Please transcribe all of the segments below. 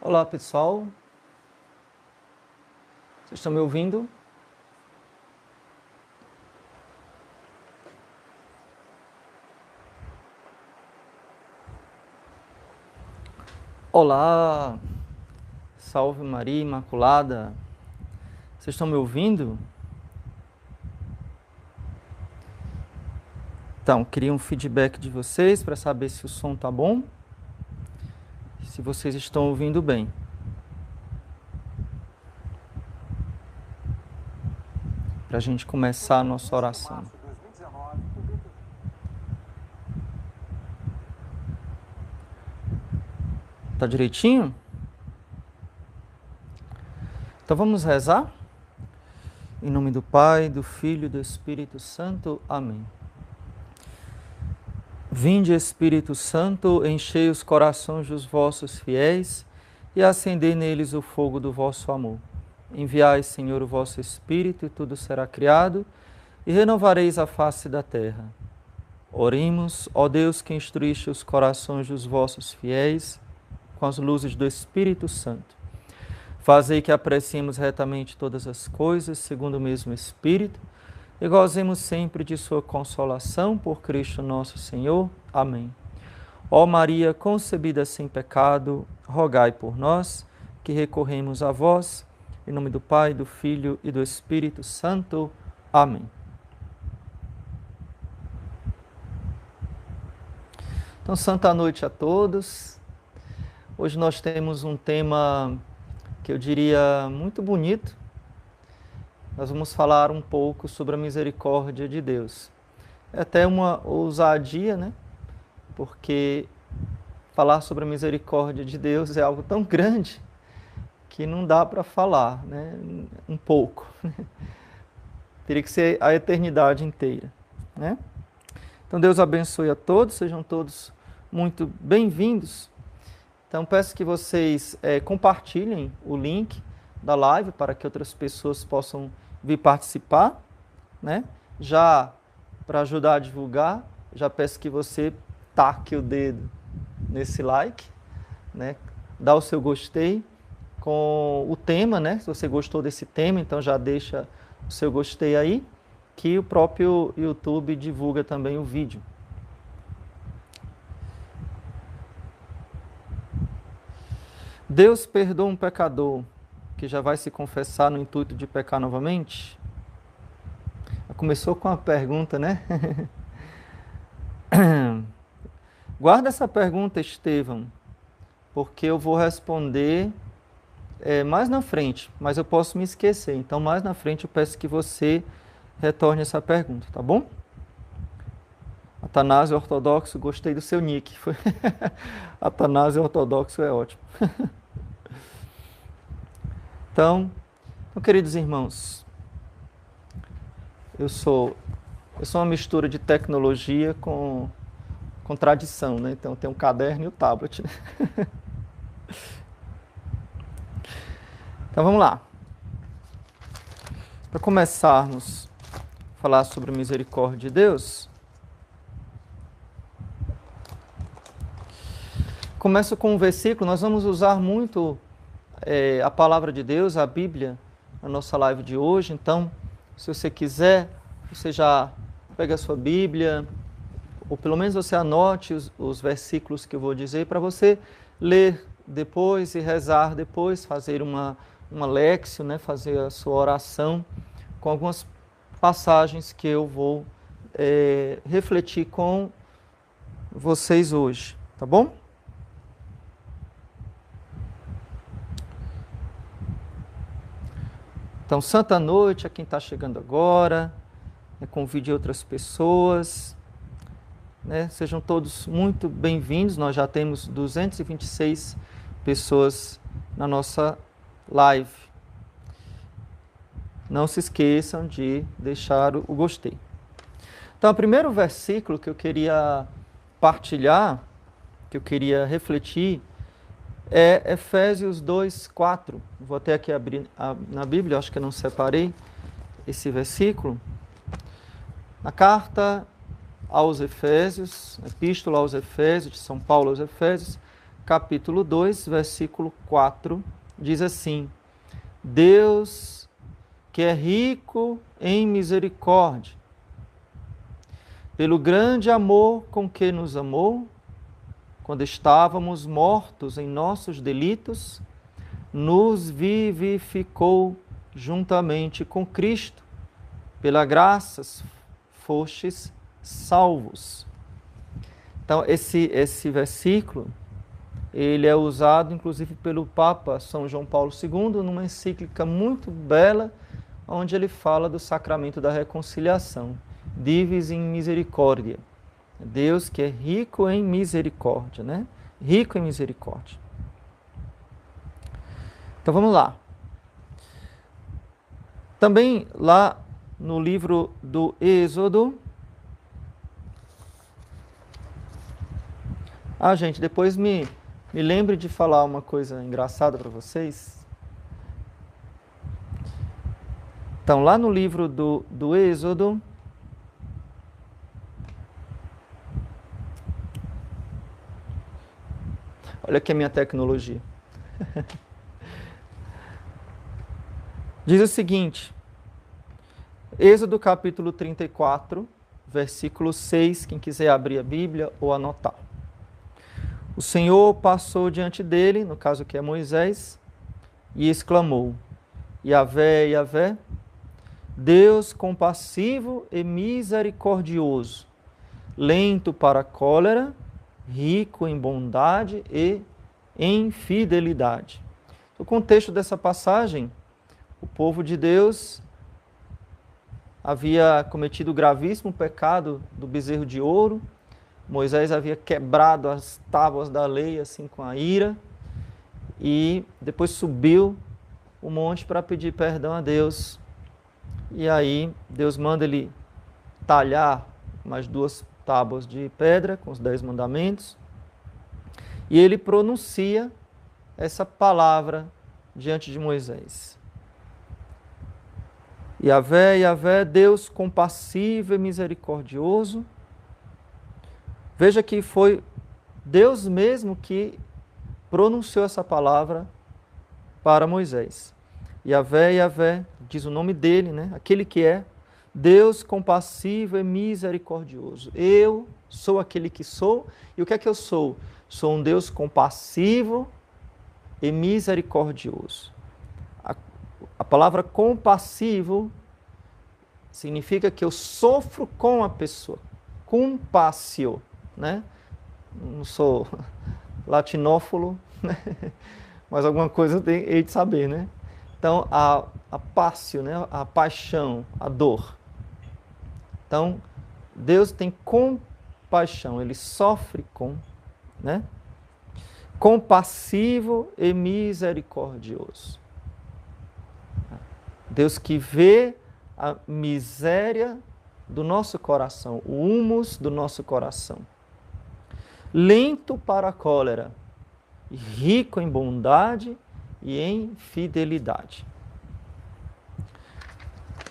Olá, pessoal. Vocês estão me ouvindo? Olá, salve Maria Imaculada. Vocês estão me ouvindo? Então, queria um feedback de vocês para saber se o som tá bom, se vocês estão ouvindo bem. Para a gente começar a nossa oração. Tá direitinho? Então vamos rezar? Em nome do Pai, do Filho e do Espírito Santo. Amém. Vinde, Espírito Santo, enchei os corações dos vossos fiéis e acendei neles o fogo do vosso amor. Enviai, Senhor, o vosso Espírito, e tudo será criado, e renovareis a face da terra. Oremos, ó Deus, que instruíste os corações dos vossos fiéis com as luzes do Espírito Santo. Fazei que apreciemos retamente todas as coisas, segundo o mesmo Espírito, e gozemos sempre de sua consolação, por Cristo nosso Senhor. Amém. Ó Maria, concebida sem pecado, rogai por nós, que recorremos a vós. Em nome do Pai, do Filho e do Espírito Santo. Amém. Então, santa noite a todos. Hoje nós temos um tema que eu diria muito bonito. Nós vamos falar um pouco sobre a misericórdia de Deus. É até uma ousadia, né? Porque falar sobre a misericórdia de Deus é algo tão grande que não dá para falar, né? Um pouco. Teria que ser a eternidade inteira, né? Então Deus abençoe a todos, sejam todos muito bem-vindos. Então peço que vocês compartilhem o link da live para que outras pessoas possam vir participar, né? Já para ajudar a divulgar, já peço que você taque o dedo nesse like, né? Dá o seu gostei com o tema, né? Se você gostou desse tema, então já deixa o seu gostei aí, que o próprio YouTube divulga também o vídeo. Deus perdoa um pecador que já vai se confessar no intuito de pecar novamente? Começou com uma pergunta, né? Guarda essa pergunta, Estevão, porque eu vou responder mais na frente, mas eu posso me esquecer. Então, mais na frente, eu peço que você retorne essa pergunta, tá bom? Atanásio Ortodoxo, gostei do seu nick. Atanásio Ortodoxo é ótimo. Então, queridos irmãos, eu sou uma mistura de tecnologia com tradição, né? Então, tem um caderno e o tablet, né? Então, vamos lá. Para começarmos a falar sobre a misericórdia de Deus, começo com um versículo. Nós vamos usar muito a palavra de Deus, a Bíblia, na nossa live de hoje. Então, se você quiser, você já pega a sua Bíblia, ou pelo menos você anote os versículos que eu vou dizer, para você ler depois e rezar depois, fazer uma léxio, né? Fazer a sua oração com algumas passagens que eu vou refletir com vocês hoje, tá bom? Então, santa noite a quem está chegando agora, convide outras pessoas, né? Sejam todos muito bem-vindos. Nós já temos 226 pessoas na nossa live. Não se esqueçam de deixar o gostei. Então, o primeiro versículo que eu queria partilhar, que eu queria refletir, é Efésios 2:4. Vou até aqui abrir na Bíblia, acho que eu não separei esse versículo. Na carta aos Efésios, Epístola aos Efésios, de São Paulo aos Efésios, capítulo 2, versículo 4, diz assim: Deus, que é rico em misericórdia, pelo grande amor com que nos amou, quando estávamos mortos em nossos delitos, nos vivificou juntamente com Cristo. Pela graça fostes salvos. Então, esse versículo, ele é usado, inclusive, pelo Papa São João Paulo II, numa encíclica muito bela, onde ele fala do sacramento da reconciliação. Divis in misericórdia. Deus que é rico em misericórdia, né? Rico em misericórdia. Então, vamos lá. Também lá no livro do Êxodo. Gente, depois me lembre de falar uma coisa engraçada para vocês. Então, lá no livro do Êxodo, olha aqui a minha tecnologia. Diz o seguinte, Êxodo capítulo 34, versículo 6, quem quiser abrir a Bíblia ou anotar. O Senhor passou diante dele, no caso que é Moisés, e exclamou: Yahvé, Yahvé, Deus compassivo e misericordioso, lento para a cólera, rico em bondade e em fidelidade. O contexto dessa passagem, o povo de Deus havia cometido o gravíssimo pecado do bezerro de ouro. Moisés havia quebrado as tábuas da lei assim com a ira e depois subiu o monte para pedir perdão a Deus. E aí Deus manda ele talhar mais 2 tábuas de pedra com os 10 mandamentos e ele pronuncia essa palavra diante de Moisés. Yahvé, Yahvé, Deus compassivo e misericordioso. Veja que foi Deus mesmo que pronunciou essa palavra para Moisés. Yahvé, Yahvé, diz o nome dele, né? Aquele que é Deus compassivo e misericordioso. Eu sou aquele que sou. E o que é que eu sou? Sou um Deus compassivo e misericordioso. A palavra compassivo significa que eu sofro com a pessoa. Compassio, né? Não sou latinófilo, né? Mas alguma coisa eu hei de saber, né? Então, a passio, né? A paixão, a dor. Então, Deus tem compaixão, Ele sofre com, né? Compassivo e misericordioso. Deus que vê a miséria do nosso coração, o humus do nosso coração. Lento para a cólera, rico em bondade e em fidelidade.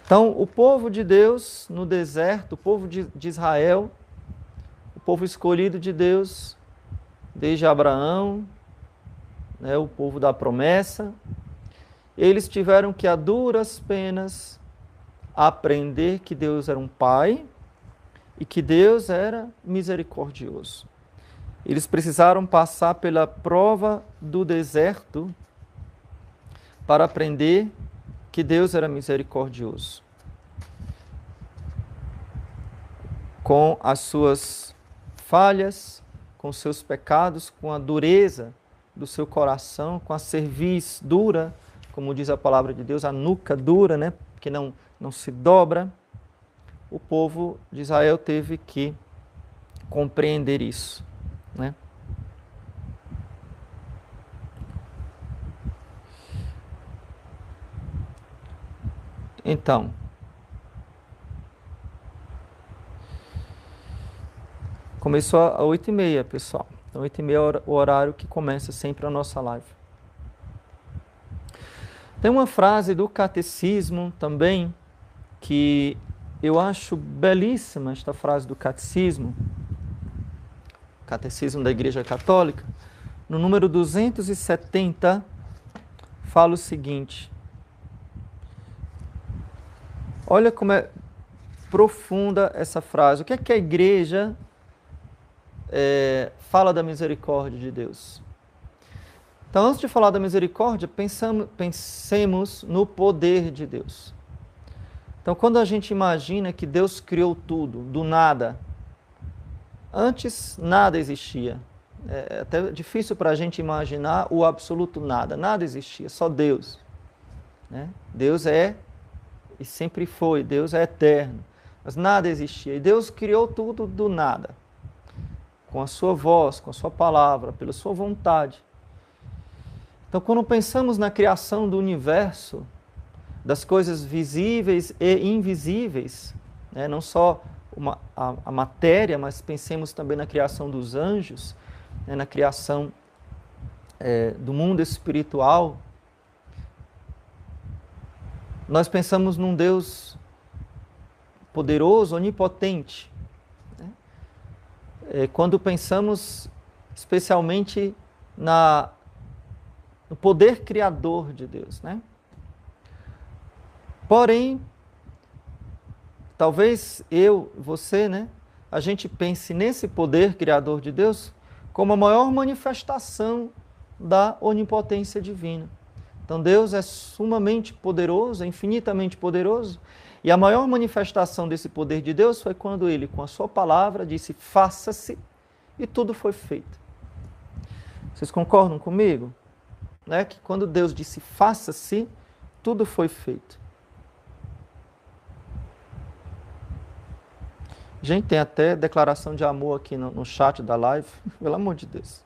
Então, o povo de Deus no deserto, o povo de Israel, o povo escolhido de Deus, desde Abraão, né, o povo da promessa, eles tiveram que, a duras penas, aprender que Deus era um Pai e que Deus era misericordioso. Eles precisaram passar pela prova do deserto para aprender que Deus era misericordioso. Com as suas falhas, com seus pecados, com a dureza do seu coração, com a cerviz dura, como diz a palavra de Deus, a nuca dura, né, que não se dobra, o povo de Israel teve que compreender isso, né? Então, começou às 8h30, pessoal. Então, 8h30 é o horário que começa sempre a nossa live. Tem uma frase do catecismo também, que eu acho belíssima, esta frase do catecismo da Igreja Católica, no número 270, fala o seguinte. Olha como é profunda essa frase. O que é que a igreja fala da misericórdia de Deus? Então, antes de falar da misericórdia, pensemos no poder de Deus. Então, quando a gente imagina que Deus criou tudo, do nada, antes nada existia. É até difícil para a gente imaginar o absoluto nada. Nada existia, só Deus. Né? Deus é e sempre foi, Deus é eterno. Mas nada existia. E Deus criou tudo do nada. Com a sua voz, com a sua palavra, pela sua vontade. Então, quando pensamos na criação do universo, das coisas visíveis e invisíveis, né? Não só a matéria, mas pensemos também na criação dos anjos, né? Na criação do mundo espiritual, nós pensamos num Deus poderoso, onipotente. Né? Quando pensamos especialmente no poder criador de Deus. Né? Porém, talvez você, né, a gente pense nesse poder criador de Deus como a maior manifestação da onipotência divina. Então Deus é sumamente poderoso, é infinitamente poderoso, e a maior manifestação desse poder de Deus foi quando Ele, com a sua palavra, disse, faça-se, e tudo foi feito. Vocês concordam comigo? Né? Que quando Deus disse, faça-se, tudo foi feito. Gente, tem até declaração de amor aqui no chat da live, pelo amor de Deus.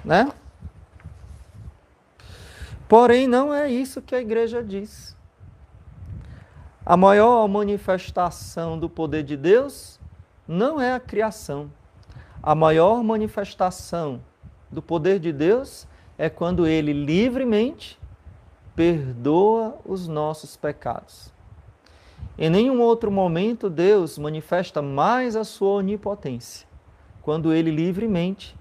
Né? Porém, não é isso que a igreja diz. A maior manifestação do poder de Deus não é a criação. A maior manifestação do poder de Deus é quando Ele livremente perdoa os nossos pecados. Em nenhum outro momento Deus manifesta mais a sua onipotência, quando Ele livremente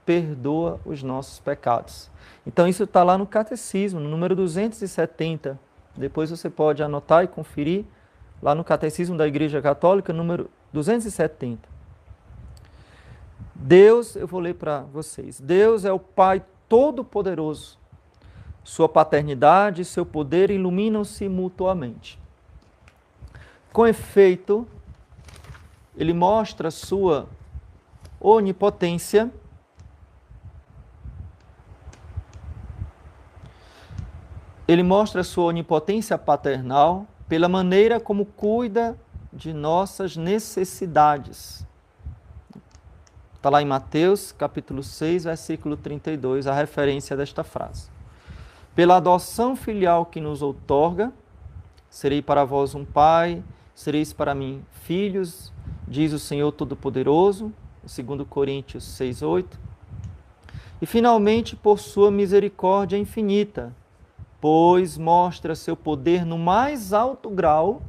perdoa os nossos pecados. Então isso está lá no Catecismo, no número 270. Depois você pode anotar e conferir lá no Catecismo da Igreja Católica, número 270. Deus, eu vou ler para vocês. Deus é o Pai Todo-Poderoso. Sua paternidade e seu poder iluminam-se mutuamente. Com efeito, Ele mostra sua onipotência paternal pela maneira como cuida de nossas necessidades. Está lá em Mateus, capítulo 6, versículo 32, a referência desta frase. Pela adoção filial que nos outorga, serei para vós um pai, sereis para mim filhos, diz o Senhor Todo-Poderoso, 2 Coríntios 6, 8. E finalmente, por sua misericórdia infinita, pois mostra seu poder no mais alto grau,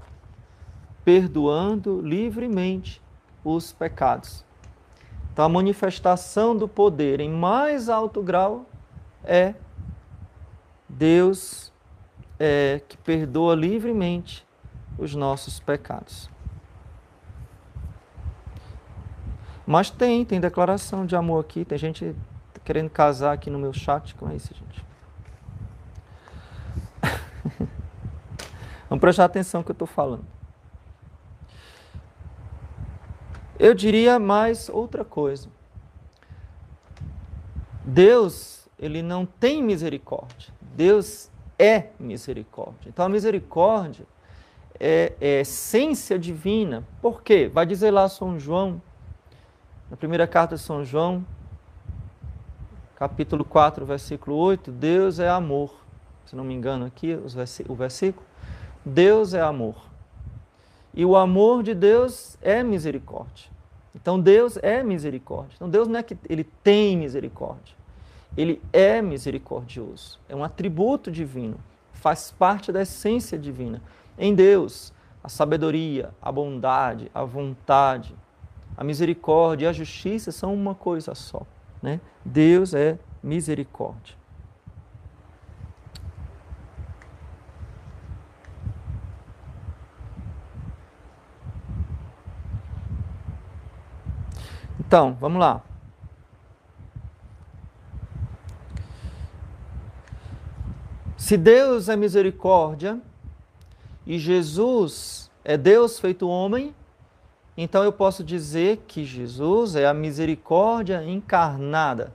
perdoando livremente os pecados. Então, a manifestação do poder em mais alto grau é Deus que perdoa livremente os nossos pecados. Mas tem declaração de amor aqui, tem gente querendo casar aqui no meu chat, como é isso, gente? Vamos prestar atenção no que eu estou falando. Eu diria mais outra coisa. Deus, Ele não tem misericórdia. Deus é misericórdia. Então, a misericórdia é essência divina. Por quê? Vai dizer lá São João, na primeira carta de São João, capítulo 4, versículo 8, Deus é amor. Se não me engano aqui, o versículo. Deus é amor. E o amor de Deus é misericórdia. Então, Deus é misericórdia. Então, Deus não é que Ele tem misericórdia. Ele é misericordioso. É um atributo divino. Faz parte da essência divina. Em Deus, a sabedoria, a bondade, a vontade, A misericórdia e a justiça são uma coisa só, né? Deus é misericórdia. Então, vamos lá. Se Deus é misericórdia e Jesus é Deus feito homem, então eu posso dizer que Jesus é a misericórdia encarnada.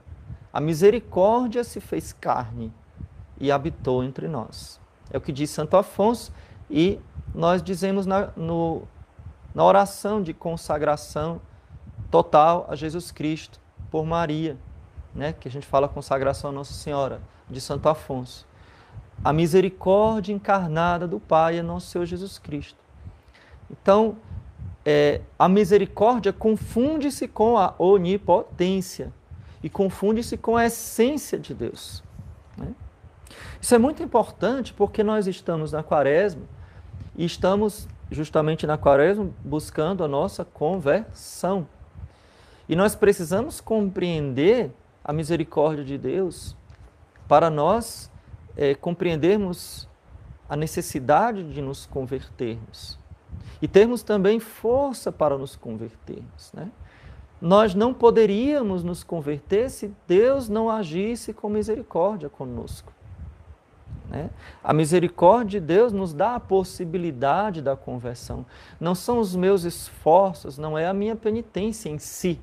A misericórdia se fez carne e habitou entre nós. É o que diz Santo Afonso e nós dizemos na oração de consagração total a Jesus Cristo por Maria, né? Que a gente fala consagração a Nossa Senhora, de Santo Afonso. A misericórdia encarnada do Pai é nosso Senhor Jesus Cristo. Então, a misericórdia confunde-se com a onipotência e confunde-se com a essência de Deus, né? Isso é muito importante porque nós estamos na Quaresma e estamos justamente na Quaresma buscando a nossa conversão. E nós precisamos compreender a misericórdia de Deus para nós compreendermos a necessidade de nos convertermos e termos também força para nos convertermos, né? Nós não poderíamos nos converter se Deus não agisse com misericórdia conosco, né? A misericórdia de Deus nos dá a possibilidade da conversão. Não são os meus esforços, não é a minha penitência em si,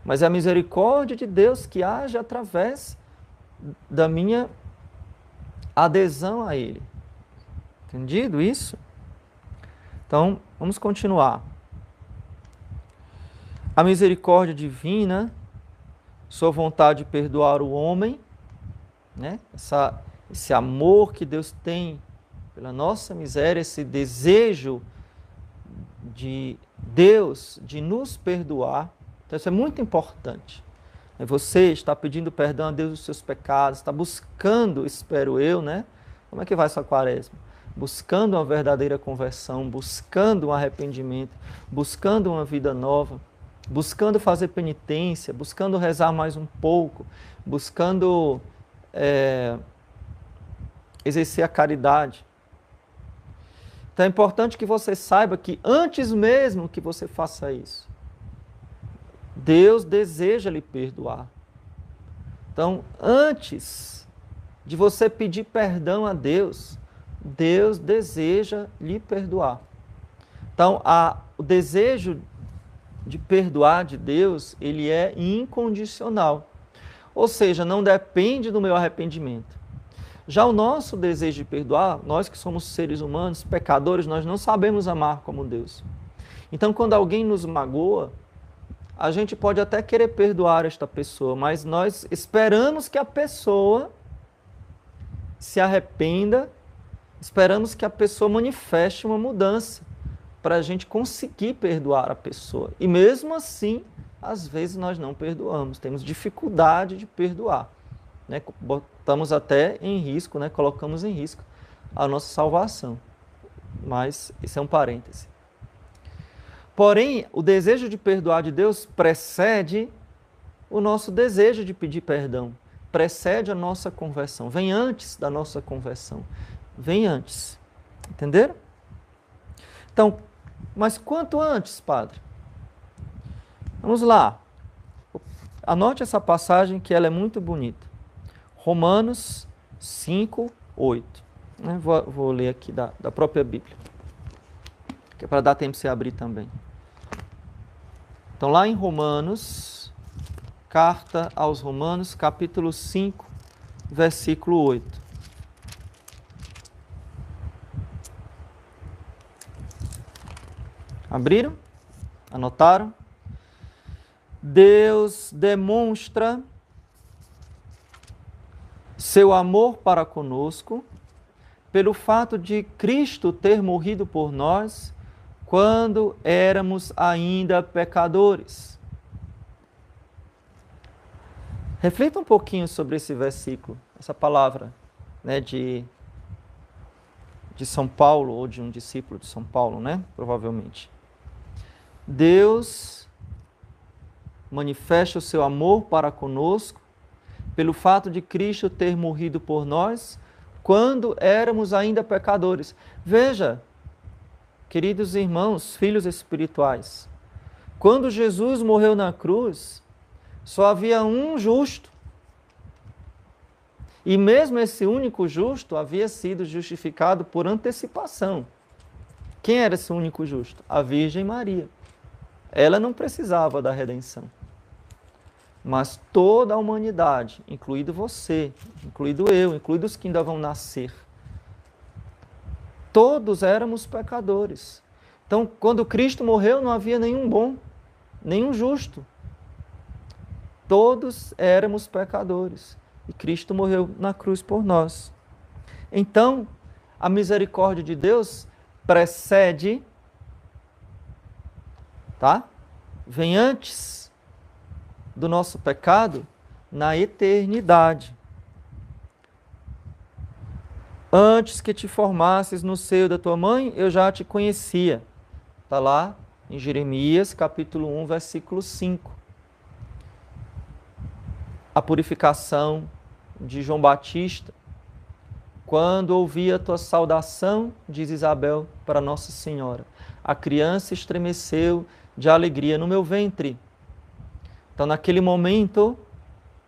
mas é a misericórdia de Deus que age através da minha adesão a Ele. Entendido isso? Então, vamos continuar. A misericórdia divina, sua vontade de perdoar o homem, né? Esse amor que Deus tem pela nossa miséria, esse desejo de Deus de nos perdoar. Então, isso é muito importante. Você está pedindo perdão a Deus dos seus pecados, está buscando, espero eu, né? Como é que vai sua Quaresma? Buscando uma verdadeira conversão, buscando um arrependimento, buscando uma vida nova, buscando fazer penitência, buscando rezar mais um pouco, buscando exercer a caridade. Então é importante que você saiba que antes mesmo que você faça isso, Deus deseja lhe perdoar. Então, antes de você pedir perdão a Deus, Deus deseja lhe perdoar. Então, o desejo de perdoar de Deus, ele é incondicional. Ou seja, não depende do meu arrependimento. Já o nosso desejo de perdoar, nós que somos seres humanos, pecadores, nós não sabemos amar como Deus. Então, quando alguém nos magoa, a gente pode até querer perdoar esta pessoa, mas nós esperamos que a pessoa se arrependa, esperamos que a pessoa manifeste uma mudança para a gente conseguir perdoar a pessoa. E mesmo assim, às vezes nós não perdoamos, temos dificuldade de perdoar, né? Botamos até em risco, né? Colocamos em risco a nossa salvação. Mas isso é um parêntese. Porém, o desejo de perdoar de Deus precede o nosso desejo de pedir perdão, precede a nossa conversão, vem antes da nossa conversão, vem antes. Entenderam? Então, mas quanto antes, Padre? Vamos lá. Anote essa passagem que ela é muito bonita. Romanos 5, 8. Vou ler aqui da própria Bíblia, que é para dar tempo de você abrir também. Então, lá em Romanos, carta aos Romanos, capítulo 5, versículo 8. Abriram? Anotaram? Deus demonstra seu amor para conosco pelo fato de Cristo ter morrido por nós quando éramos ainda pecadores. Reflita um pouquinho sobre esse versículo, essa palavra, né, de São Paulo, ou de um discípulo de São Paulo, né, provavelmente. Deus manifesta o seu amor para conosco, pelo fato de Cristo ter morrido por nós, quando éramos ainda pecadores. Veja, queridos irmãos, filhos espirituais, quando Jesus morreu na cruz, só havia um justo. E mesmo esse único justo havia sido justificado por antecipação. Quem era esse único justo? A Virgem Maria. Ela não precisava da redenção. Mas toda a humanidade, incluído você, incluído eu, incluído os que ainda vão nascer, todos éramos pecadores. Então, quando Cristo morreu, não havia nenhum bom, nenhum justo. Todos éramos pecadores. E Cristo morreu na cruz por nós. Então, a misericórdia de Deus precede, tá? Vem antes do nosso pecado na eternidade. Antes que te formasses no seio da tua mãe, eu já te conhecia. Está lá em Jeremias, capítulo 1, versículo 5. A purificação de João Batista, quando ouvi a tua saudação, diz Isabel para Nossa Senhora, a criança estremeceu de alegria no meu ventre. Então, naquele momento,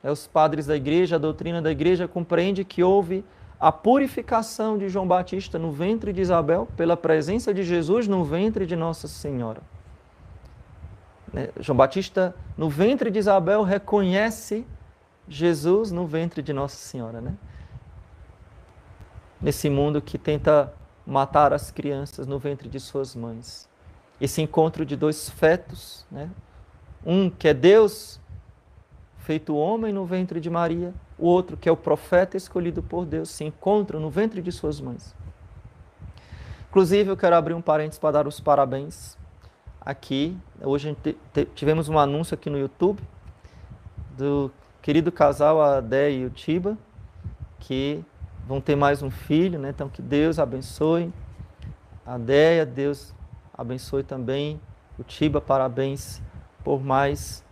os padres da igreja, a doutrina da igreja compreende que houve a purificação de João Batista no ventre de Isabel, pela presença de Jesus no ventre de Nossa Senhora. João Batista, no ventre de Isabel, reconhece Jesus no ventre de Nossa Senhora, né? Nesse mundo que tenta matar as crianças no ventre de suas mães. Esse encontro de dois fetos, né? Um que é Deus, feito homem no ventre de Maria, o outro que é o profeta escolhido por Deus, se encontram no ventre de suas mães. Inclusive, eu quero abrir um parênteses para dar os parabéns aqui. Hoje tivemos um anúncio aqui no YouTube do querido casal, a Déia e o Tiba, que vão ter mais um filho, né? Então, que Deus abençoe a Déia, Deus abençoe também o Tiba, parabéns por mais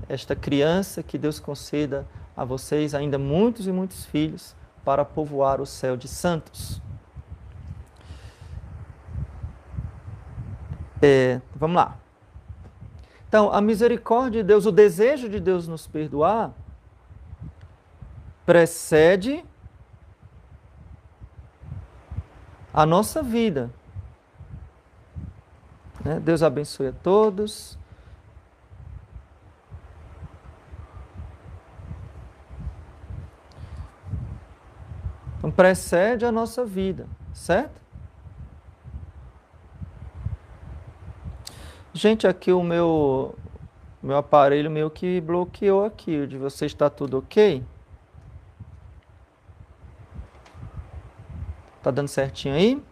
esta criança, que Deus conceda a vocês ainda muitos e muitos filhos para povoar o céu de santos. Vamos lá. Então, a misericórdia de Deus, o desejo de Deus nos perdoar, precede a nossa vida. Né? Deus abençoe a todos. Então, precede a nossa vida, certo? Gente, aqui o meu aparelho meio que bloqueou aqui. O de vocês está tudo ok? Tá dando certinho aí?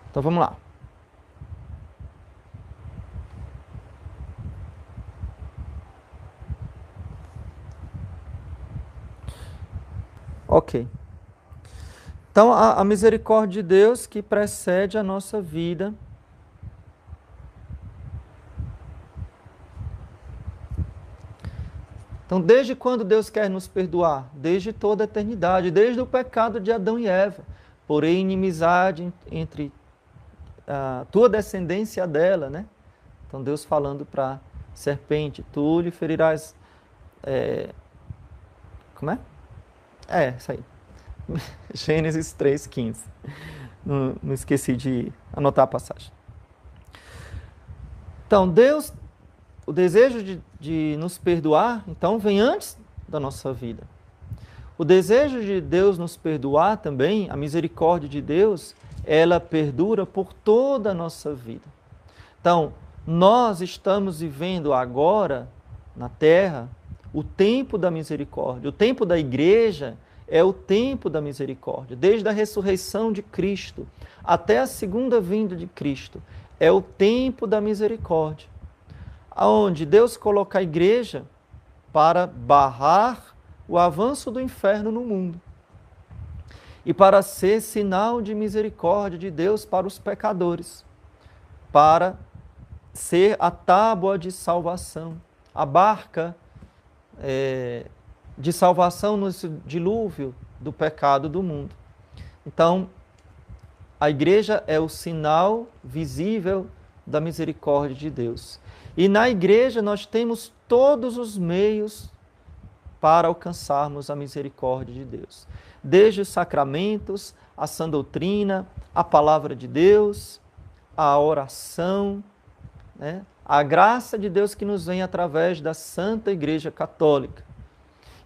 Então vamos lá. Ok. Então a misericórdia de Deus que precede a nossa vida. Então, desde quando Deus quer nos perdoar? Desde toda a eternidade, desde o pecado de Adão e Eva. Porém, inimizade entre a tua descendência e a dela, né? Então, Deus falando para a serpente, tu lhe ferirás... como é? Isso aí. Gênesis 3,15. Não esqueci de anotar a passagem. Então, Deus... O desejo de nos perdoar, então, vem antes da nossa vida. O desejo de Deus nos perdoar também, a misericórdia de Deus, ela perdura por toda a nossa vida. Então, nós estamos vivendo agora, na Terra, o tempo da misericórdia. O tempo da igreja é o tempo da misericórdia. Desde a ressurreição de Cristo até a segunda vinda de Cristo, é o tempo da misericórdia. Onde Deus coloca a igreja para barrar o avanço do inferno no mundo e para ser sinal de misericórdia de Deus para os pecadores, para ser a tábua de salvação, a barca de salvação no dilúvio do pecado do mundo. Então, a igreja é o sinal visível da misericórdia de Deus. E na igreja nós temos todos os meios para alcançarmos a misericórdia de Deus. Desde os sacramentos, a sã doutrina, a palavra de Deus, a oração, né? A graça de Deus que nos vem através da Santa Igreja Católica.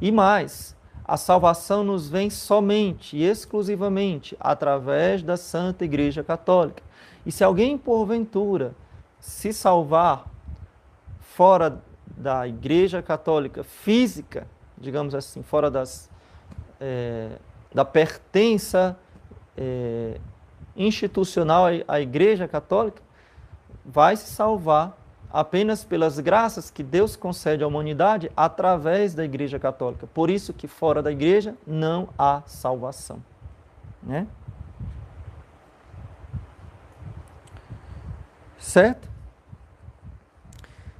E mais, a salvação nos vem somente e exclusivamente através da Santa Igreja Católica. E se alguém, porventura, se salvar fora da Igreja Católica física, digamos assim, fora da pertença institucional à Igreja Católica, vai se salvar apenas pelas graças que Deus concede à humanidade através da Igreja Católica. Por isso que fora da Igreja não há salvação, né? Certo?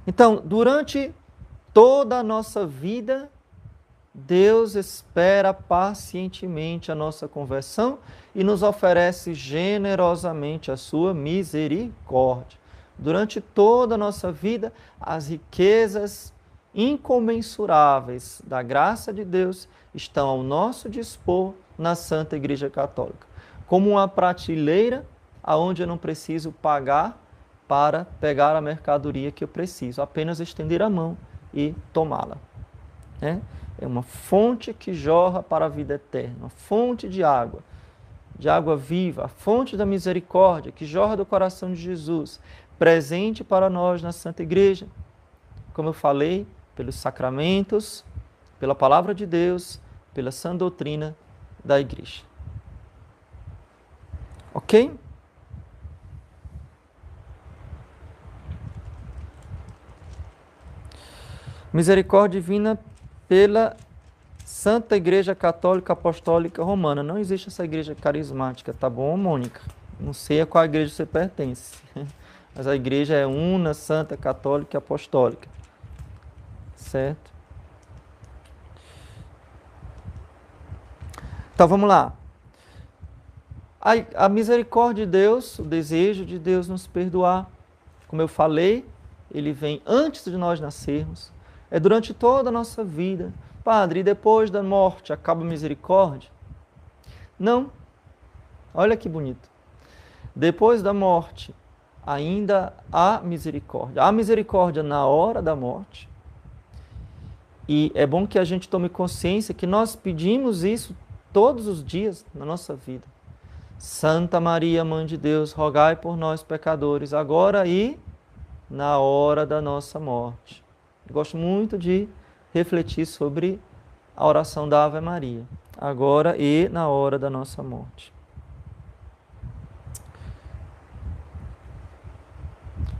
Então, durante toda a nossa vida, Deus espera pacientemente a nossa conversão e nos oferece generosamente a sua misericórdia. Durante toda a nossa vida, as riquezas incomensuráveis da graça de Deus estão ao nosso dispor na Santa Igreja Católica, como uma prateleira aonde eu não preciso pagar para pegar a mercadoria que eu preciso, apenas estender a mão e tomá-la. É uma fonte que jorra para a vida eterna, uma fonte de água viva, a fonte da misericórdia que jorra do coração de Jesus, presente para nós na Santa Igreja, como eu falei, pelos sacramentos, pela palavra de Deus, pela sã doutrina da Igreja. Ok? Misericórdia divina pela Santa Igreja Católica Apostólica Romana. Não existe essa igreja carismática, tá bom, Mônica? Não sei a qual igreja você pertence, mas a igreja é una, santa, católica e apostólica. Certo? Então vamos lá. A misericórdia de Deus, o desejo de Deus nos perdoar, como eu falei, ele vem antes de nós nascermos, é durante toda a nossa vida. Padre, e depois da morte acaba a misericórdia? Não. Olha que bonito. Depois da morte, ainda há misericórdia. Há misericórdia na hora da morte. E é bom que a gente tome consciência que nós pedimos isso todos os dias na nossa vida. Santa Maria, Mãe de Deus, rogai por nós, pecadores, agora e na hora da nossa morte. Gosto muito de refletir sobre a oração da Ave Maria, agora e na hora da nossa morte.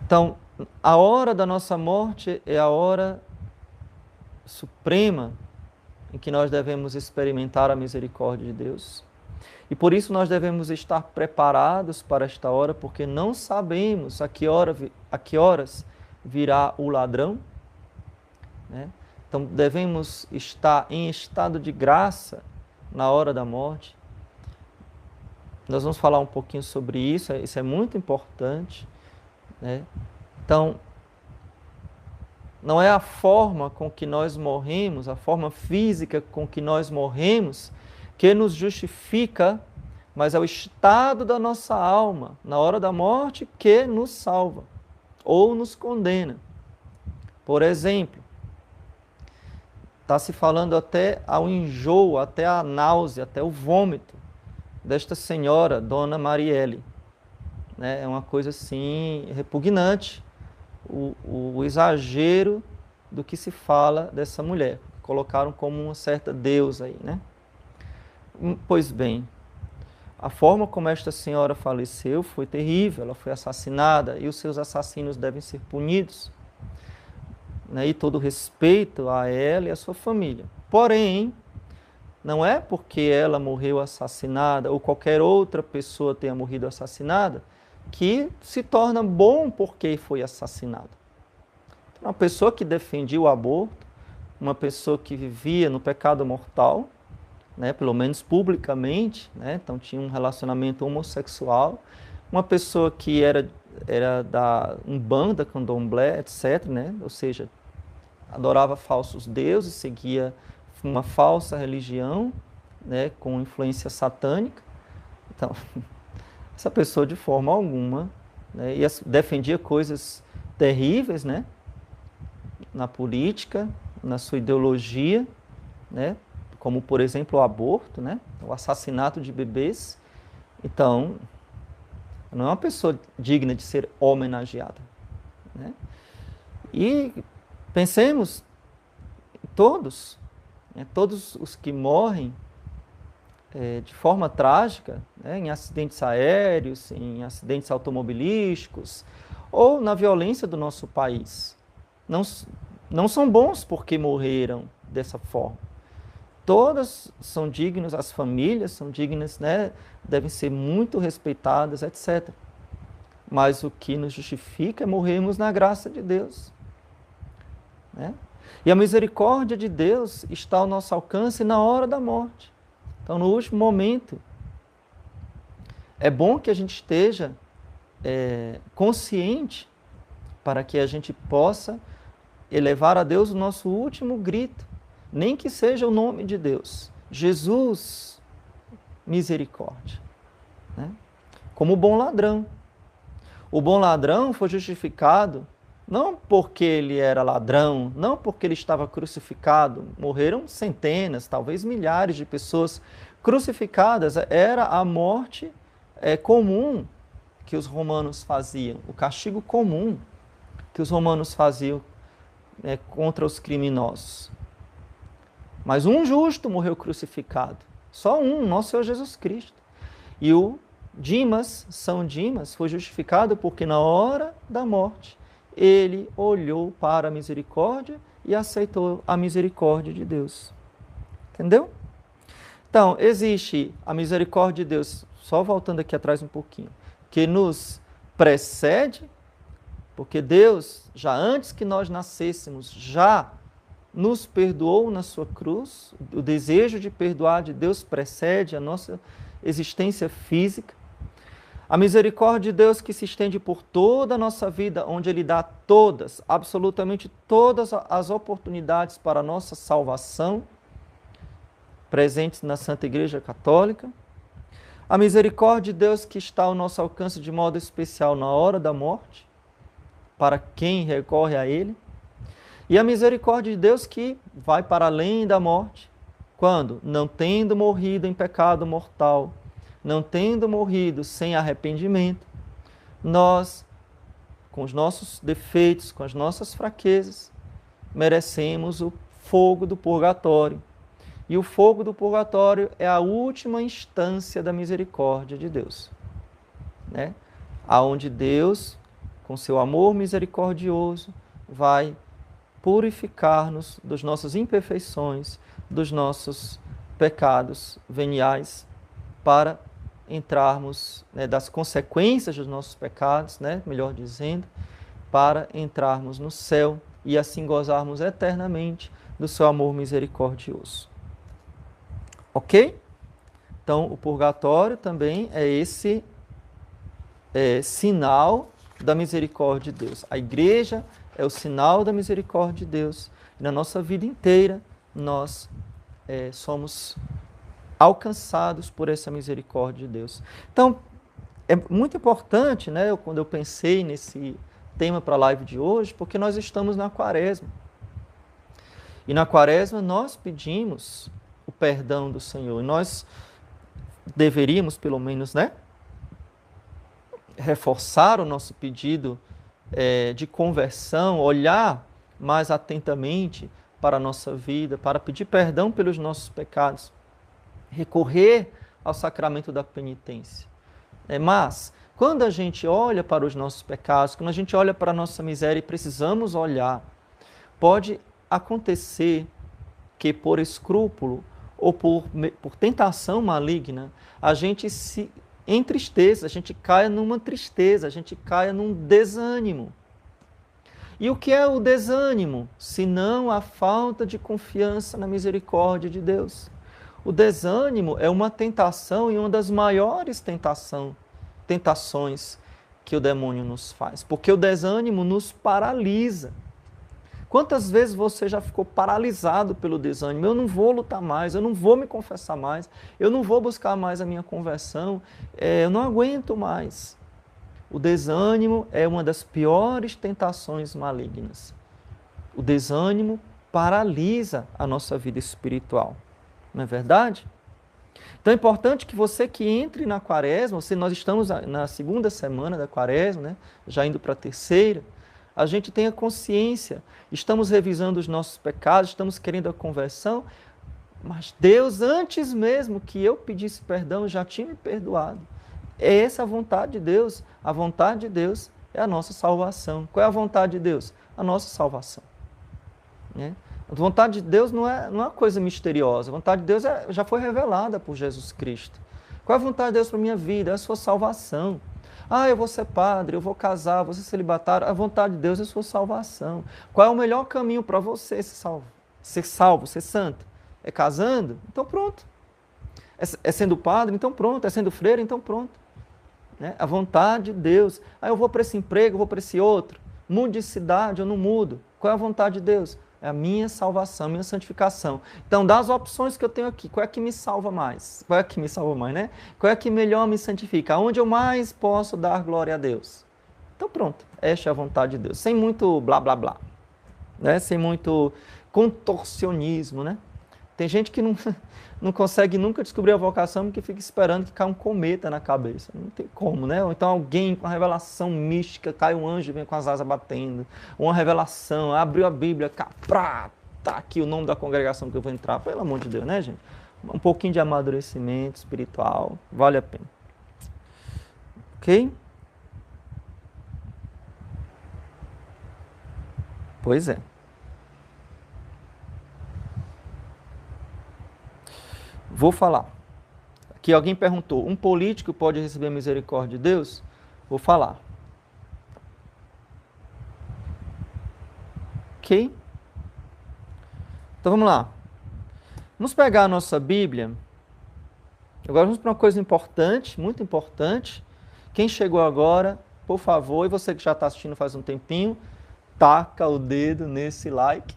Então, a hora da nossa morte é a hora suprema em que nós devemos experimentar a misericórdia de Deus. E por isso nós devemos estar preparados para esta hora, porque não sabemos a que horas virá o ladrão, né? Então devemos estar em estado de graça na hora da morte. Nós vamos falar um pouquinho sobre isso é muito importante, né? Então, não é a forma com que nós morremos, a forma física com que nós morremos, que nos justifica, mas é o estado da nossa alma na hora da morte que nos salva ou nos condena. Por exemplo, está se falando até ao enjoo, até a náusea, até o vômito desta senhora, Dona Marielle. Né? É uma coisa assim repugnante, o exagero do que se fala dessa mulher. Colocaram como uma certa deusa aí, né? Pois bem, a forma como esta senhora faleceu foi terrível, ela foi assassinada e os seus assassinos devem ser punidos, né? E todo respeito a ela e a sua família. Porém, não é porque ela morreu assassinada ou qualquer outra pessoa tenha morrido assassinada que se torna bom porque foi assassinado. Uma pessoa que defendia o aborto, uma pessoa que vivia no pecado mortal, né, pelo menos publicamente, né, então tinha um relacionamento homossexual, uma pessoa que era da Umbanda, Candomblé, etc., né, ou seja, adorava falsos deuses, seguia uma falsa religião, né, com influência satânica. Então, essa pessoa de forma alguma, né, defendia coisas terríveis, né, na política, na sua ideologia, né, como, por exemplo, o aborto, né, o assassinato de bebês. Então, não é uma pessoa digna de ser homenageada, né? E pensemos em todos, né, todos os que morrem de forma trágica, né, em acidentes aéreos, em acidentes automobilísticos, ou na violência do nosso país. Não são bons porque morreram dessa forma. Todas são dignas, as famílias são dignas, né, devem ser muito respeitadas, etc. Mas o que nos justifica é morrermos na graça de Deus, né? E a misericórdia de Deus está ao nosso alcance na hora da morte. Então, no último momento, é bom que a gente esteja consciente para que a gente possa elevar a Deus o nosso último grito, nem que seja o nome de Deus. Jesus, misericórdia, né? Como o bom ladrão. O bom ladrão foi justificado não porque ele era ladrão, não porque ele estava crucificado. Morreram centenas, talvez milhares de pessoas crucificadas. Era a morte comum que os romanos faziam, o castigo comum que os romanos faziam contra os criminosos. Mas um justo morreu crucificado. Só um, nosso Senhor Jesus Cristo. E o São Dimas, foi justificado porque na hora da morte ele olhou para a misericórdia e aceitou a misericórdia de Deus. Entendeu? Então, existe a misericórdia de Deus, só voltando aqui atrás um pouquinho, que nos precede, porque Deus, já antes que nós nascêssemos, já nos perdoou na sua cruz. O desejo de perdoar de Deus precede a nossa existência física. A misericórdia de Deus que se estende por toda a nossa vida, onde Ele dá todas, absolutamente todas as oportunidades para a nossa salvação, presentes na Santa Igreja Católica. A misericórdia de Deus que está ao nosso alcance de modo especial na hora da morte, para quem recorre a Ele. E a misericórdia de Deus que vai para além da morte, quando, não tendo morrido em pecado mortal, não tendo morrido sem arrependimento, nós, com os nossos defeitos, com as nossas fraquezas, merecemos o fogo do purgatório. E o fogo do purgatório é a última instância da misericórdia de Deus, né? Aonde Deus, com seu amor misericordioso, vai purificar-nos das nossas imperfeições, dos nossos pecados veniais, para entrarmos, né, das consequências dos nossos pecados, né, melhor dizendo, para entrarmos no céu e assim gozarmos eternamente do seu amor misericordioso. Ok? Então, o purgatório também é esse sinal da misericórdia de Deus. A igreja é o sinal da misericórdia de Deus. E na nossa vida inteira, nós somos alcançados por essa misericórdia de Deus. Então, é muito importante, né, quando eu pensei nesse tema para a live de hoje, porque nós estamos na Quaresma. E na Quaresma nós pedimos o perdão do Senhor. E nós deveríamos, pelo menos, né, reforçar o nosso pedido de conversão, olhar mais atentamente para a nossa vida, para pedir perdão pelos nossos pecados, recorrer ao sacramento da penitência. Mas, quando a gente olha para os nossos pecados, quando a gente olha para a nossa miséria e precisamos olhar, pode acontecer que por escrúpulo ou por tentação maligna, a gente se em tristeza, a gente caia numa tristeza, a gente caia num desânimo. E o que é o desânimo? Senão a falta de confiança na misericórdia de Deus. O desânimo é uma tentação e uma das maiores tentações que o demônio nos faz, porque o desânimo nos paralisa. Quantas vezes você já ficou paralisado pelo desânimo? Eu não vou lutar mais, eu não vou me confessar mais, eu não vou buscar mais a minha conversão, eu não aguento mais. O desânimo é uma das piores tentações malignas. O desânimo paralisa a nossa vida espiritual. Não é verdade? Então é importante que você que entre na quaresma, nós estamos na segunda semana da quaresma, né? Já indo para a terceira, a gente tenha consciência, estamos revisando os nossos pecados, estamos querendo a conversão, mas Deus, antes mesmo que eu pedisse perdão, já tinha me perdoado. É essa a vontade de Deus. A vontade de Deus é a nossa salvação. Qual é a vontade de Deus? A nossa salvação. Né? A vontade de Deus não é uma coisa misteriosa. A vontade de Deus já foi revelada por Jesus Cristo. Qual é a vontade de Deus para a minha vida? É a sua salvação. Eu vou ser padre, eu vou casar, vou ser celibatário. A vontade de Deus é a sua salvação. Qual é o melhor caminho para você ser salvo, ser santo? É casando? Então pronto. É sendo padre? Então pronto. É sendo freire? Então pronto. Né? A vontade de Deus. Eu vou para esse emprego, eu vou para esse outro. Mudo de cidade, eu não mudo. Qual é a vontade de Deus? É a minha salvação, a minha santificação. Então, das opções que eu tenho aqui, qual é que me salva mais? Qual é que me salva mais, né? Qual é que melhor me santifica? Aonde eu mais posso dar glória a Deus? Então pronto, esta é a vontade de Deus. Sem muito blá, blá, blá. Né? Sem muito contorcionismo, né? Tem gente que não consegue nunca descobrir a vocação porque fica esperando que caia um cometa na cabeça. Não tem como, né? Ou então alguém com a revelação mística, cai um anjo e vem com as asas batendo. Uma revelação, abriu a Bíblia, tá aqui o nome da congregação que eu vou entrar. Pelo amor de Deus, né, gente? Um pouquinho de amadurecimento espiritual, vale a pena. Ok? Pois é. Vou falar. Aqui alguém perguntou, um político pode receber a misericórdia de Deus? Vou falar. Ok? Então vamos lá. Vamos pegar a nossa Bíblia. Agora vamos para uma coisa importante, muito importante. Quem chegou agora, por favor, e você que já está assistindo faz um tempinho, taca o dedo nesse like.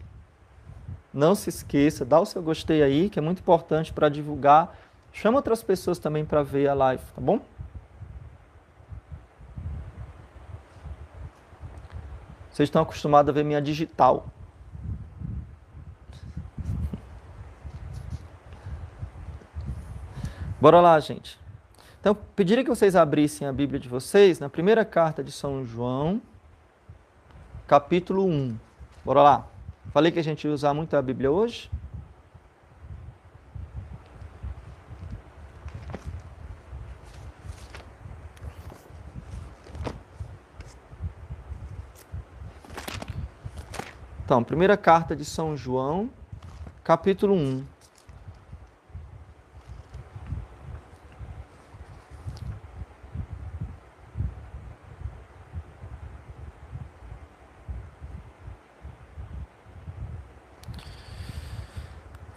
Não se esqueça, dá o seu gostei aí, que é muito importante para divulgar. Chama outras pessoas também para ver a live, tá bom? Vocês estão acostumados a ver minha digital. Bora lá, gente. Então, pediria que vocês abrissem a Bíblia de vocês na primeira carta de São João, capítulo 1. Bora lá. Falei que a gente ia usar muito a Bíblia hoje. Então, primeira carta de São João, capítulo 1.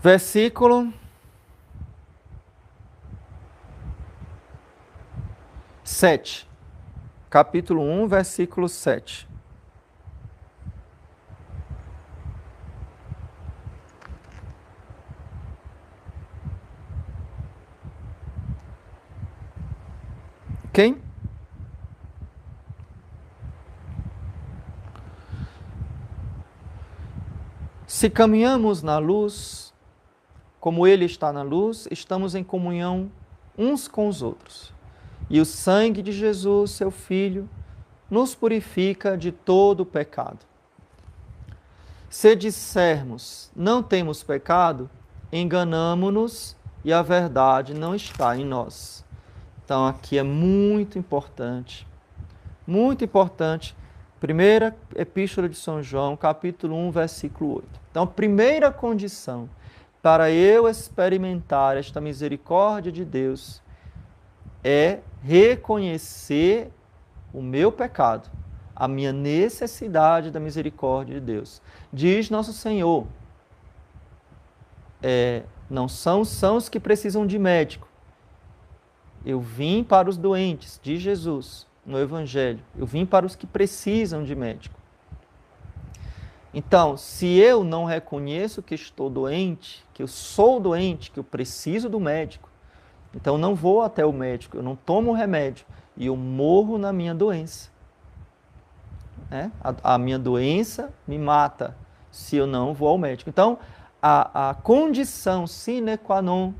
Versículo 7. Capítulo 1, versículo 7. Ok? Se caminhamos na luz, como Ele está na luz, estamos em comunhão uns com os outros. E o sangue de Jesus, seu Filho, nos purifica de todo o pecado. Se dissermos, não temos pecado, enganamo-nos e a verdade não está em nós. Então, aqui é muito importante. Primeira Epístola de São João, capítulo 1, versículo 8. Então, a primeira condição para eu experimentar esta misericórdia de Deus é reconhecer o meu pecado, a minha necessidade da misericórdia de Deus. Diz nosso Senhor, não são os que precisam de médico. Eu vim para os doentes, diz Jesus no Evangelho. Eu vim para os que precisam de médico. Então, se eu não reconheço que estou doente, que eu sou doente, que eu preciso do médico, então não vou até o médico, eu não tomo o remédio e eu morro na minha doença. A minha doença me mata se eu não vou ao médico. Então, a condição sine qua non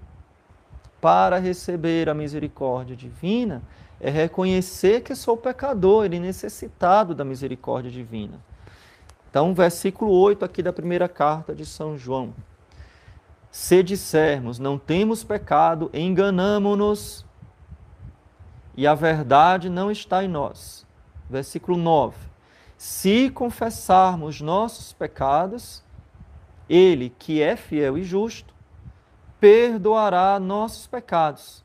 para receber a misericórdia divina é reconhecer que sou pecador e necessitado da misericórdia divina. Então, versículo 8 aqui da primeira carta de São João. Se dissermos, não temos pecado, enganamo-nos e a verdade não está em nós. Versículo 9. Se confessarmos nossos pecados, Ele, que é fiel e justo, perdoará nossos pecados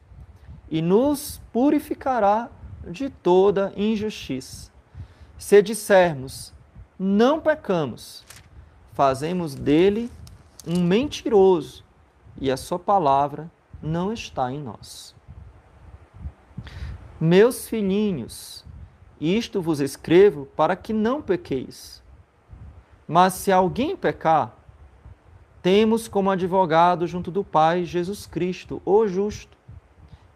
e nos purificará de toda injustiça. Se dissermos, não pecamos, fazemos dele um mentiroso e a sua palavra não está em nós. Meus filhinhos, isto vos escrevo para que não pequeis. Mas se alguém pecar, temos como advogado junto do Pai Jesus Cristo, o justo.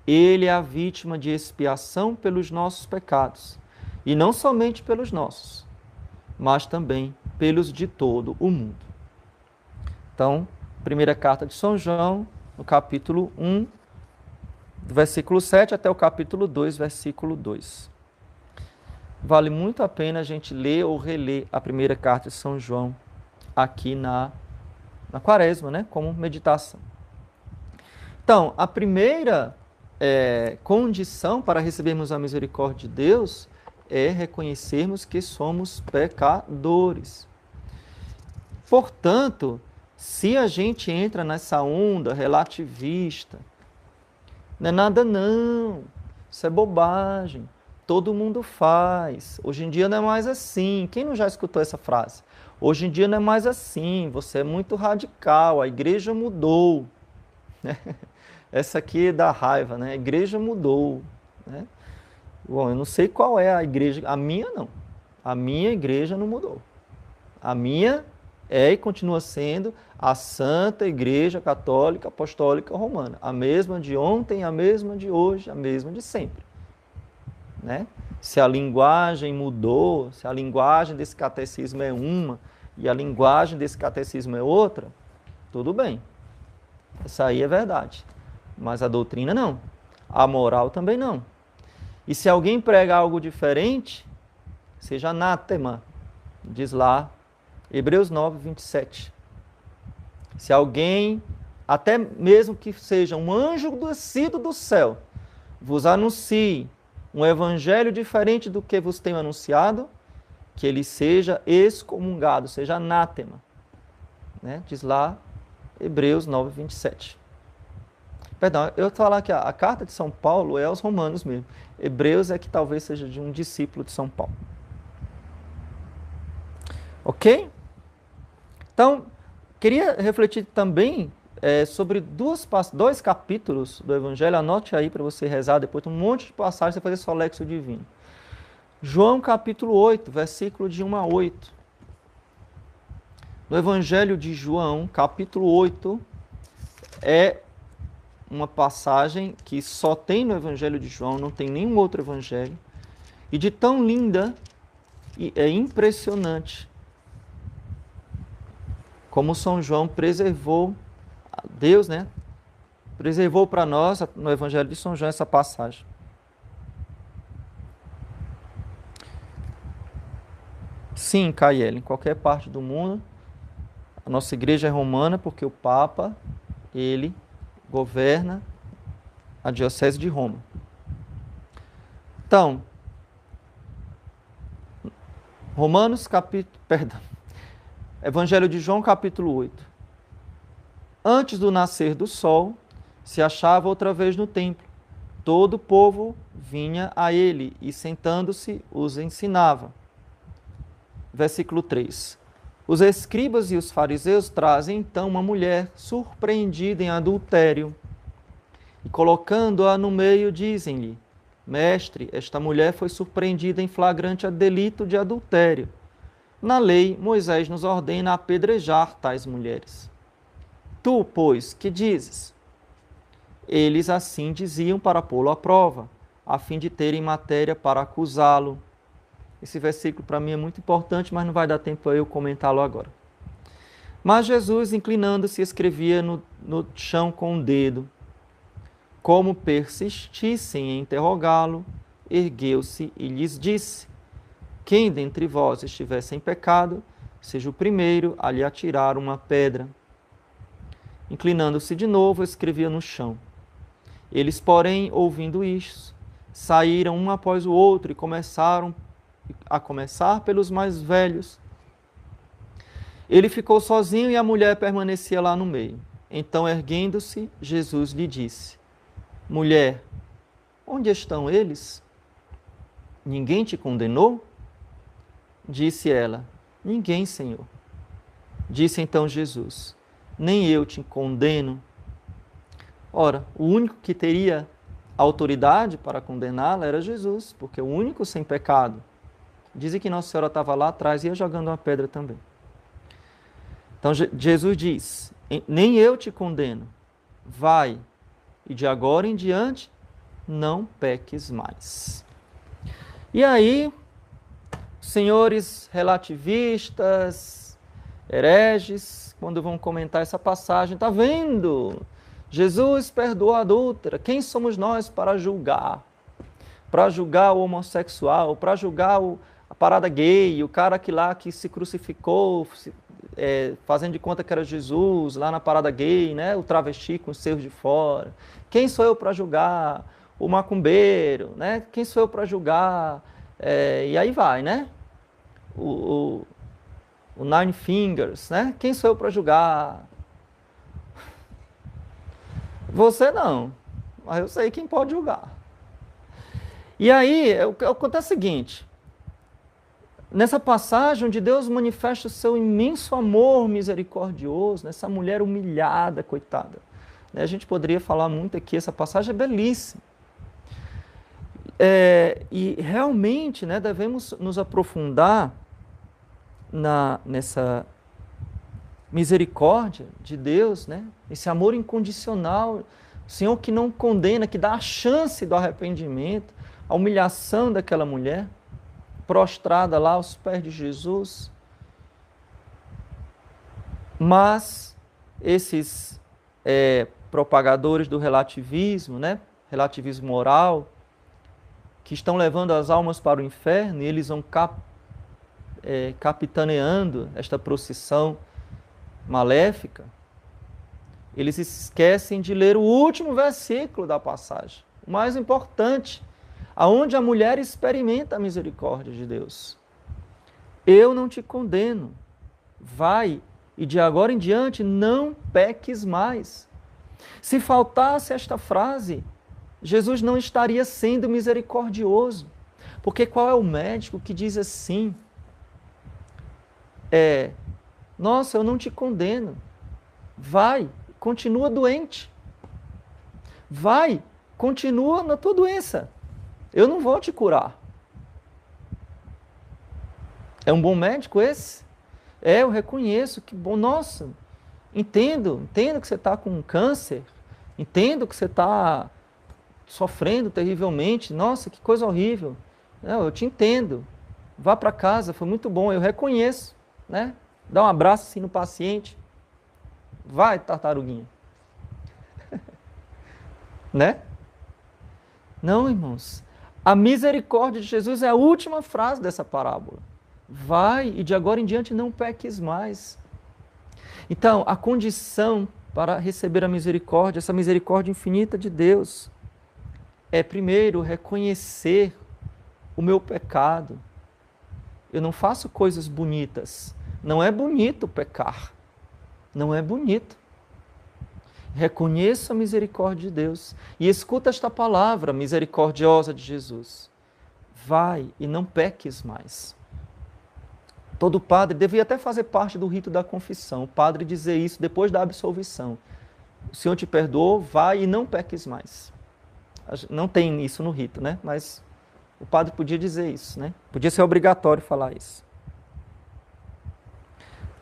Ele é a vítima de expiação pelos nossos pecados, e não somente pelos nossos, mas também pelos de todo o mundo. Então, primeira carta de São João, no capítulo 1, do versículo 7 até o capítulo 2, versículo 2. Vale muito a pena a gente ler ou reler a primeira carta de São João aqui na Quaresma, né? Como meditação. Então, a primeira condição para recebermos a misericórdia de Deus é reconhecermos que somos pecadores. Portanto, se a gente entra nessa onda relativista, não é nada não, isso é bobagem, todo mundo faz, hoje em dia não é mais assim. Quem não já escutou essa frase? Hoje em dia não é mais assim, você é muito radical, a igreja mudou. Essa aqui dá raiva, né? A igreja mudou, né? Bom, eu não sei qual é a igreja, a minha não. A minha igreja não mudou. A minha é e continua sendo a Santa Igreja Católica Apostólica Romana. A mesma de ontem, a mesma de hoje, a mesma de sempre. Né? Se a linguagem mudou, se a linguagem desse catecismo é uma e a linguagem desse catecismo é outra, tudo bem. Isso aí é verdade. Mas a doutrina não. A moral também não. E se alguém prega algo diferente, seja anátema, diz lá, Hebreus 9, 27. Se alguém, até mesmo que seja um anjo descido do céu, vos anuncie um evangelho diferente do que vos tenho anunciado, que ele seja excomungado, seja anátema. Né? Diz lá, Hebreus 9, 27. Perdão, eu vou falar que a carta de São Paulo é aos romanos mesmo. Hebreus é que talvez seja de um discípulo de São Paulo. Ok? Então, queria refletir também sobre dois capítulos do Evangelho. Anote aí para você rezar depois. Tem um monte de passagens para fazer solexo divino. João capítulo 8, versículo de 1 a 8. No Evangelho de João, capítulo 8, é uma passagem que só tem no Evangelho de João, não tem nenhum outro evangelho, e de tão linda e é impressionante como São João preservou, Deus, né? Preservou para nós, no Evangelho de São João, essa passagem. Sim, Caiele, em qualquer parte do mundo, a nossa igreja é romana porque o Papa, ele governa a Diocese de Roma. Então, Evangelho de João, capítulo 8. Antes do nascer do sol, se achava outra vez no templo todo o povo vinha a ele e, sentando-se, os ensinava. Versículo 3. Os escribas e os fariseus trazem então uma mulher surpreendida em adultério e, colocando-a no meio, dizem-lhe: Mestre, esta mulher foi surpreendida em flagrante delito de adultério. Na lei, Moisés nos ordena apedrejar tais mulheres. Tu, pois, que dizes? Eles assim diziam para pô-lo à prova, a fim de terem matéria para acusá-lo. Esse versículo para mim é muito importante, mas não vai dar tempo para eu comentá-lo agora. Mas Jesus, inclinando-se, escrevia no chão com o dedo. Como persistissem em interrogá-lo, ergueu-se e lhes disse: Quem dentre vós estiver sem pecado, seja o primeiro a lhe atirar uma pedra. Inclinando-se de novo, escrevia no chão. Eles, porém, ouvindo isso, saíram um após o outro e começaram a começar pelos mais velhos. Ele ficou sozinho e a mulher permanecia lá no meio. Então, erguendo-se, Jesus lhe disse: Mulher, onde estão eles? Ninguém te condenou? Disse ela: Ninguém, Senhor. Disse então Jesus: Nem eu te condeno. Ora, o único que teria autoridade para condená-la era Jesus, porque o único sem pecado. Dizem que Nossa Senhora estava lá atrás e ia jogando uma pedra também. Então Jesus diz: Nem eu te condeno. Vai, e de agora em diante não peques mais. E aí, senhores relativistas, hereges, quando vão comentar essa passagem, está vendo? Jesus perdoou a adúltera. Quem somos nós para julgar? Para julgar o homossexual, para julgar a parada gay, o cara que se crucificou, fazendo de conta que era Jesus, lá na parada gay, né? O travesti com os seios de fora. Quem sou eu para julgar o macumbeiro, né? Quem sou eu para julgar? E aí vai, né? O Nine Fingers, né? Quem sou eu para julgar? Você não, mas eu sei quem pode julgar. E aí, acontece o seguinte: nessa passagem onde Deus manifesta o seu imenso amor misericordioso, nessa mulher humilhada, coitada. A gente poderia falar muito aqui, essa passagem é belíssima. E realmente, né, devemos nos aprofundar nessa misericórdia de Deus, né? Esse amor incondicional, o Senhor que não condena, que dá a chance do arrependimento, a humilhação daquela mulher, prostrada lá aos pés de Jesus. Mas esses propagadores do relativismo, né? Relativismo moral, que estão levando as almas para o inferno, e eles vão capitaneando esta procissão maléfica, eles esquecem de ler o último versículo da passagem, o mais importante, aonde a mulher experimenta a misericórdia de Deus. Eu não te condeno, vai, e de agora em diante não peques mais. Se faltasse esta frase, Jesus não estaria sendo misericordioso, porque qual é o médico que diz assim? Nossa, eu não te condeno. Vai, continua doente. Vai, continua na tua doença. Eu não vou te curar. É um bom médico esse? Eu reconheço que bom. Nossa, entendo que você está com câncer. Entendo que você está sofrendo terrivelmente. Nossa, que coisa horrível. Não, eu te entendo. Vá para casa, foi muito bom. Eu reconheço, né? Dá um abraço assim no paciente. Vai, tartaruguinha. Né? Não, irmãos. A misericórdia de Jesus é a última frase dessa parábola. Vai e de agora em diante não peques mais. Então, a condição para receber a misericórdia, essa misericórdia infinita de Deus, é primeiro reconhecer o meu pecado. Eu não faço coisas bonitas. Não é bonito pecar. Não é bonito. Reconheça a misericórdia de Deus e escuta esta palavra misericordiosa de Jesus. Vai e não peques mais. Todo padre devia até fazer parte do rito da confissão. O padre dizer isso depois da absolvição. O Senhor te perdoou, vai e não peques mais. Não tem isso no rito, né? Mas o padre podia dizer isso, né? Podia ser obrigatório falar isso.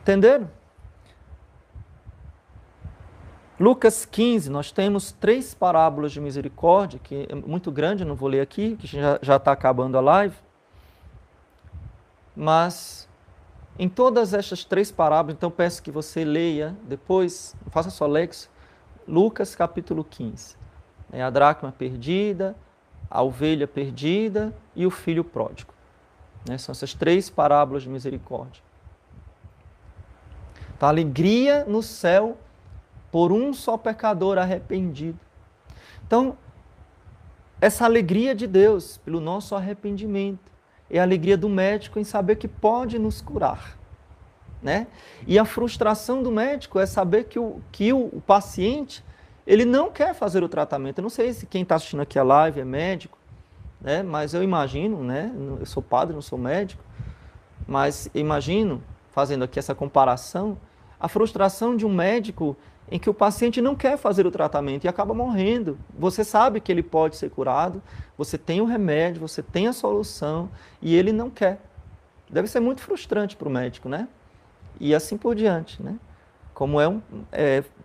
Entenderam? Lucas 15, nós temos 3 parábolas de misericórdia, que é muito grande, não vou ler aqui, que já está acabando a live. Mas, em todas estas 3 parábolas, então peço que você leia depois, faça sua lexo, Lucas capítulo 15. A dracma perdida, a ovelha perdida e o filho pródigo. São essas 3 parábolas de misericórdia. Então, alegria no céu por um só pecador arrependido. Então, essa alegria de Deus pelo nosso arrependimento é a alegria do médico em saber que pode nos curar. Né? E a frustração do médico é saber que o paciente ele não quer fazer o tratamento. Eu não sei se quem está assistindo aqui a live é médico, né? Mas eu imagino, né? Eu sou padre, não sou médico, mas imagino, fazendo aqui essa comparação, a frustração de um médico em que o paciente não quer fazer o tratamento e acaba morrendo. Você sabe que ele pode ser curado, você tem o remédio, você tem a solução e ele não quer. Deve ser muito frustrante para o médico, né? E assim por diante, né? Como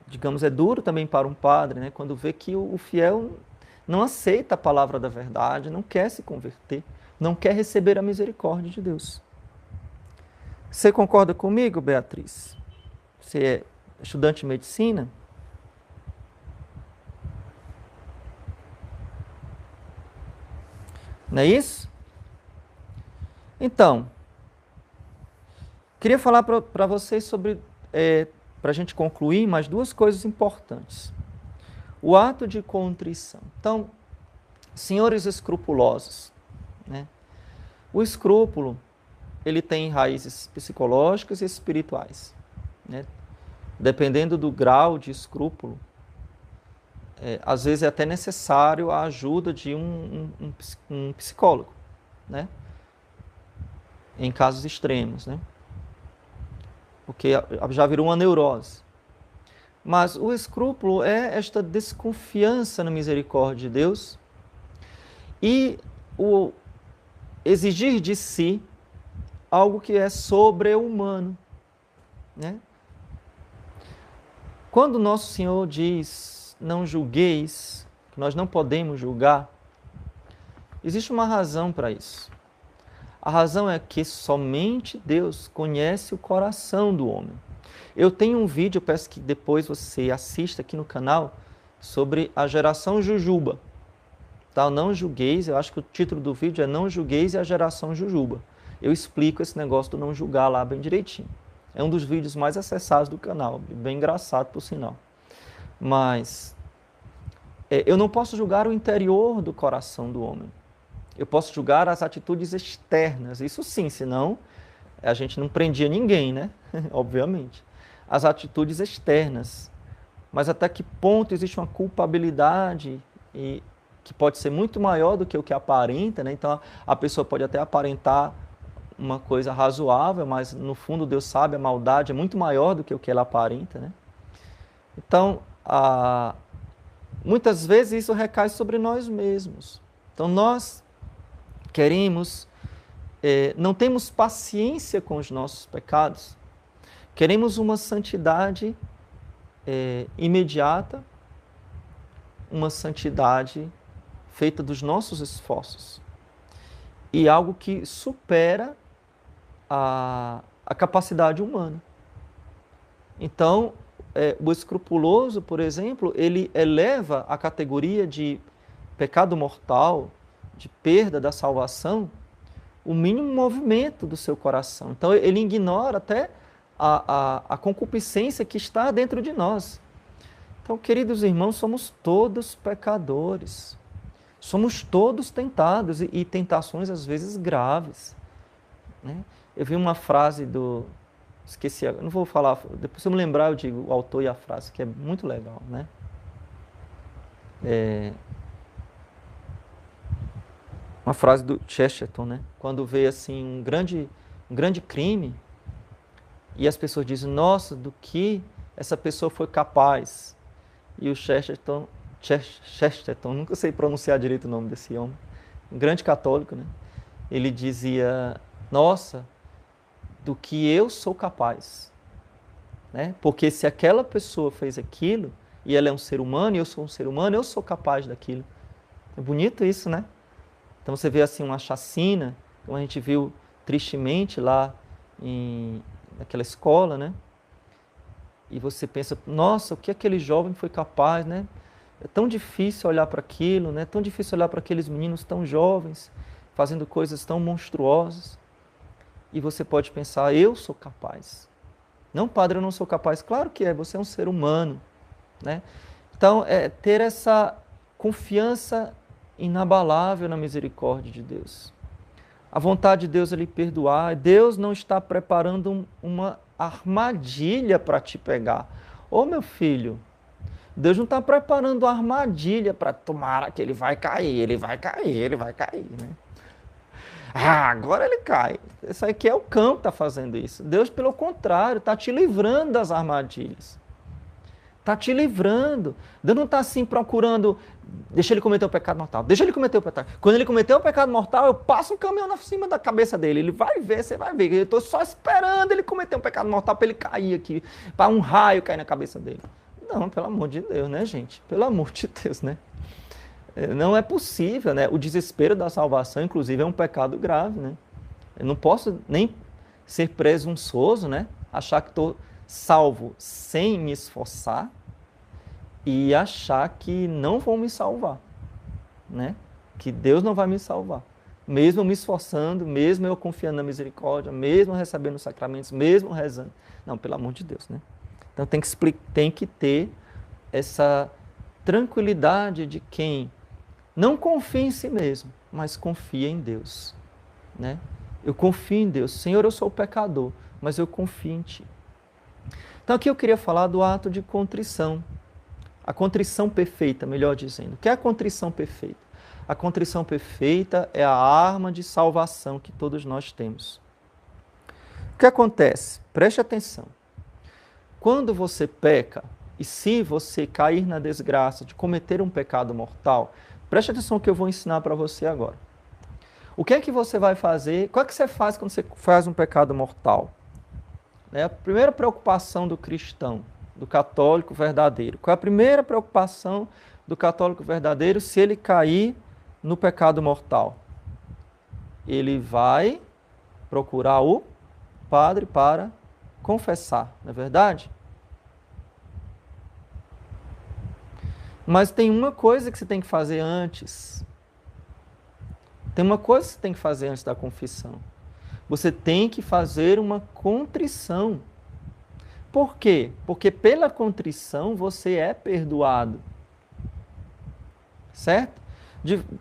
digamos, é duro também para um padre, né? Quando vê que o fiel não aceita a palavra da verdade, não quer se converter, não quer receber a misericórdia de Deus. Você concorda comigo, Beatriz? Você é estudante de medicina? Não é isso? Então, queria falar para vocês sobre, para a gente concluir, mais 2 coisas importantes. O ato de contrição. Então, senhores escrupulosos, né? O escrúpulo, ele tem raízes psicológicas e espirituais, né? Dependendo do grau de escrúpulo, às vezes é até necessário a ajuda de um psicólogo, né? Em casos extremos, né? Porque já virou uma neurose. Mas o escrúpulo é esta desconfiança na misericórdia de Deus e o exigir de si algo que é sobre-humano, né? Quando nosso Senhor diz, não julgueis, que nós não podemos julgar, existe uma razão para isso. A razão é que somente Deus conhece o coração do homem. Eu tenho um vídeo, eu peço que depois você assista aqui no canal, sobre a geração Jujuba. Tá? Não julgueis, eu acho que o título do vídeo é Não julgueis e a geração Jujuba. Eu explico esse negócio do não julgar lá bem direitinho. É um dos vídeos mais acessados do canal, bem engraçado por sinal. Mas eu não posso julgar o interior do coração do homem. Eu posso julgar as atitudes externas, isso sim, senão a gente não prendia ninguém, né? Obviamente. As atitudes externas. Mas até que ponto existe uma culpabilidade que pode ser muito maior do que o que aparenta, né? Então a pessoa pode até aparentar uma coisa razoável, mas no fundo Deus sabe, a maldade é muito maior do que o que ela aparenta, né? Então, muitas vezes isso recai sobre nós mesmos. Então nós queremos, não temos paciência com os nossos pecados, queremos uma santidade imediata, uma santidade feita dos nossos esforços e algo que supera a capacidade humana. Então, o escrupuloso, por exemplo, ele eleva a categoria de pecado mortal, de perda da salvação, o mínimo movimento do seu coração. Então, ele ignora até a concupiscência que está dentro de nós. Então, queridos irmãos, somos todos pecadores. Somos todos tentados e tentações às vezes graves, né? Eu vi uma frase esqueci, não vou falar, depois se eu me lembrar eu digo o autor e a frase, que é muito legal, né? Uma frase do Chesterton, né? Quando vê assim um grande crime e as pessoas dizem, nossa, do que essa pessoa foi capaz. E o Chesterton, nunca sei pronunciar direito o nome desse homem, um grande católico, né? Ele dizia, nossa, do que eu sou capaz. Né? Porque se aquela pessoa fez aquilo, e ela é um ser humano, e eu sou um ser humano, eu sou capaz daquilo. É bonito isso, né? Então você vê assim uma chacina, como a gente viu tristemente lá naquela escola, né? E você pensa, nossa, o que aquele jovem foi capaz, né? É tão difícil olhar para aquilo, né? É tão difícil olhar para aqueles meninos tão jovens, fazendo coisas tão monstruosas. E você pode pensar, eu sou capaz. Não, padre, eu não sou capaz. Claro que é, você é um ser humano, né? Então, ter essa confiança inabalável na misericórdia de Deus. A vontade de Deus é lhe perdoar. Deus não está preparando uma armadilha para te pegar. Ô, meu filho, Deus não está preparando uma armadilha para tomar que ele vai cair, ele vai cair, ele vai cair, né? Ah, agora ele cai. Isso aqui é o campo que está fazendo isso. Deus, pelo contrário, está te livrando das armadilhas. Está te livrando. Deus não está assim procurando, deixa ele cometer o pecado mortal, deixa ele cometer o pecado. Quando ele cometer o pecado mortal, eu passo um caminhão na cima da cabeça dele. Ele vai ver, você vai ver. Eu estou só esperando ele cometer um pecado mortal para ele cair aqui, para um raio cair na cabeça dele. Não, pelo amor de Deus, né, gente? Pelo amor de Deus, né? Não é possível, né? O desespero da salvação, inclusive, é um pecado grave, né? Eu não posso nem ser presunçoso, né? Achar que estou salvo sem me esforçar e achar que não vão me salvar, né? Que Deus não vai me salvar. Mesmo eu me esforçando, mesmo eu confiando na misericórdia, mesmo recebendo os sacramentos, mesmo rezando. Não, pelo amor de Deus, né? Então tem que ter essa tranquilidade de quem não confia em si mesmo, mas confia em Deus, né? Eu confio em Deus. Senhor, eu sou pecador, mas eu confio em Ti. Então aqui eu queria falar do ato de contrição. A contrição perfeita, melhor dizendo. O que é a contrição perfeita? A contrição perfeita é a arma de salvação que todos nós temos. O que acontece? Preste atenção. Quando você peca, e se você cair na desgraça de cometer um pecado mortal, preste atenção no que eu vou ensinar para você agora. O que é que você vai fazer? Qual é que você faz quando você faz um pecado mortal? A primeira preocupação do cristão, do católico verdadeiro. Qual é a primeira preocupação do católico verdadeiro se ele cair no pecado mortal? Ele vai procurar o padre para confessar, não é verdade? Mas tem uma coisa que você tem que fazer antes. Tem uma coisa que você tem que fazer antes da confissão. Você tem que fazer uma contrição. Por quê? Porque pela contrição você é perdoado. Certo?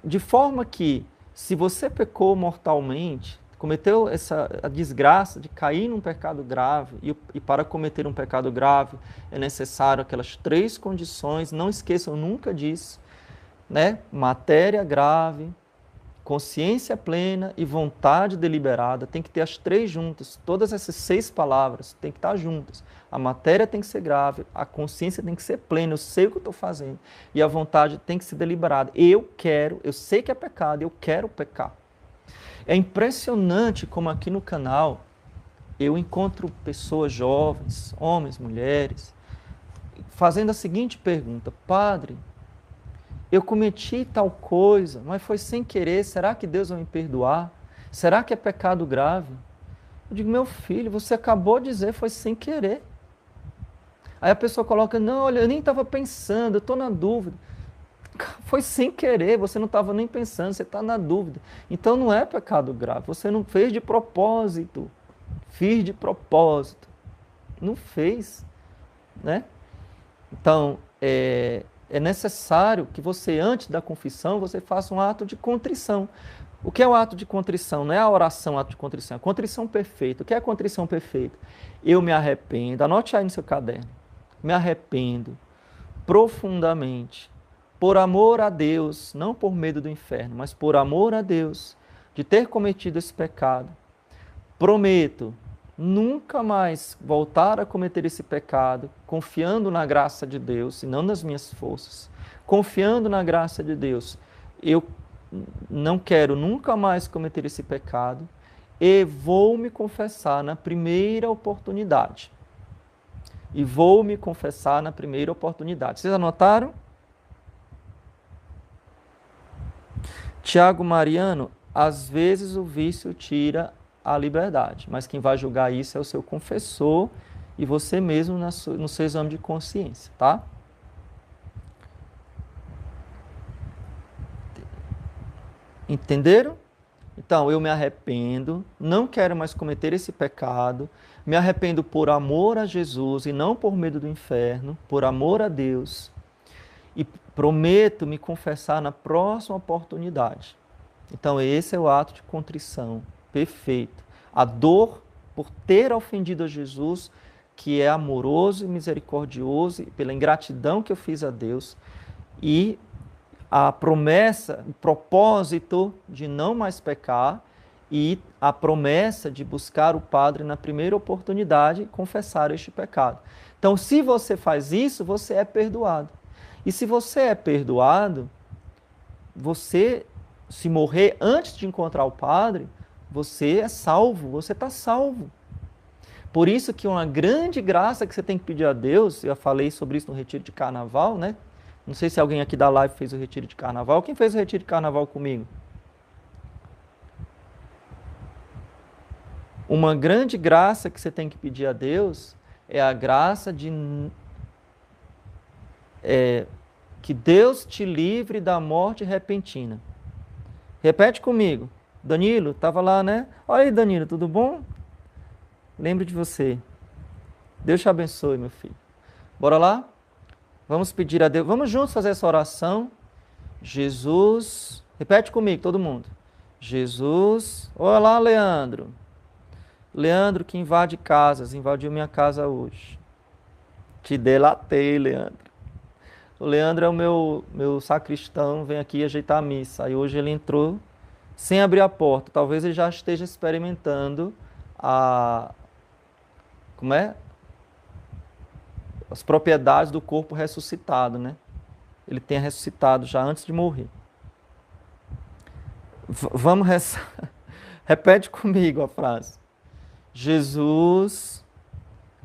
De forma que, se você pecou mortalmente, cometeu a desgraça de cair num pecado grave, e para cometer um pecado grave é necessário aquelas 3 condições, não esqueçam nunca disso, né? Matéria grave, consciência plena e vontade deliberada, tem que ter as 3 juntas, todas essas 6 palavras tem que estar juntas. A matéria tem que ser grave, a consciência tem que ser plena, eu sei o que eu estou fazendo, e a vontade tem que ser deliberada. Eu sei que é pecado, eu quero pecar. É impressionante como aqui no canal eu encontro pessoas jovens, homens, mulheres, fazendo a seguinte pergunta: Padre, eu cometi tal coisa, mas foi sem querer, será que Deus vai me perdoar? Será que é pecado grave? Eu digo, meu filho, você acabou de dizer, foi sem querer. Aí a pessoa coloca, não, olha, eu nem estava pensando, eu estou na dúvida. Foi sem querer, você não estava nem pensando, você está na dúvida. Então não é pecado grave, você não fez de propósito. Fiz de propósito. Não fez, né? Então, é necessário que você, antes da confissão, você faça um ato de contrição. O que é o ato de contrição? Não é a oração, ato de contrição. É a contrição perfeita. O que é a contrição perfeita? Eu me arrependo, anote aí no seu caderno. Me arrependo profundamente por amor a Deus, não por medo do inferno, mas por amor a Deus, de ter cometido esse pecado, prometo nunca mais voltar a cometer esse pecado, confiando na graça de Deus e não nas minhas forças. Confiando na graça de Deus, eu não quero nunca mais cometer esse pecado e vou me confessar na primeira oportunidade. E vou me confessar na primeira oportunidade. Vocês anotaram? Tiago Mariano, às vezes o vício tira a liberdade, mas quem vai julgar isso é o seu confessor e você mesmo no seu exame de consciência, tá? Entenderam? Então, eu me arrependo, não quero mais cometer esse pecado, me arrependo por amor a Jesus e não por medo do inferno, por amor a Deus, e prometo me confessar na próxima oportunidade. Então, esse é o ato de contrição perfeito. A dor por ter ofendido a Jesus, que é amoroso e misericordioso, e pela ingratidão que eu fiz a Deus, e a promessa, o propósito de não mais pecar e a promessa de buscar o Padre na primeira oportunidade e confessar este pecado. Então, se você faz isso, você é perdoado. E se você é perdoado, você, se morrer antes de encontrar o Padre, você é salvo, você está salvo. Por isso que uma grande graça que você tem que pedir a Deus, eu falei sobre isso no retiro de carnaval, né? Não sei se alguém aqui da live fez o retiro de carnaval. Quem fez o retiro de carnaval comigo? Uma grande graça que você tem que pedir a Deus é a graça de que Deus te livre da morte repentina. Repete comigo. Danilo, estava lá, né? Olha aí, Danilo, tudo bom? Lembro de você. Deus te abençoe, meu filho. Bora lá? Vamos pedir a Deus. Vamos juntos fazer essa oração. Jesus, repete comigo, todo mundo. Jesus, olha lá, Leandro. Leandro que invade casas, invadiu minha casa hoje. Te delatei, Leandro. O Leandro é o meu sacristão, vem aqui ajeitar a missa. Aí hoje ele entrou sem abrir a porta. Talvez ele já esteja experimentando as propriedades do corpo ressuscitado, né? Ele tenha ressuscitado já antes de morrer. Vamos rezar. Repete comigo a frase. Jesus,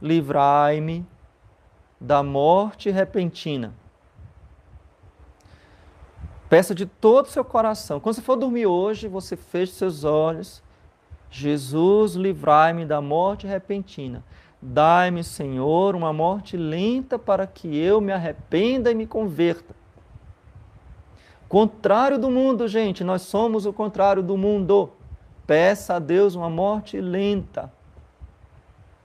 livrai-me da morte repentina. Peça de todo o seu coração. Quando você for dormir hoje, você feche seus olhos. Jesus, livrai-me da morte repentina. Dai-me, Senhor, uma morte lenta para que eu me arrependa e me converta. Contrário do mundo, gente, nós somos o contrário do mundo. Peça a Deus uma morte lenta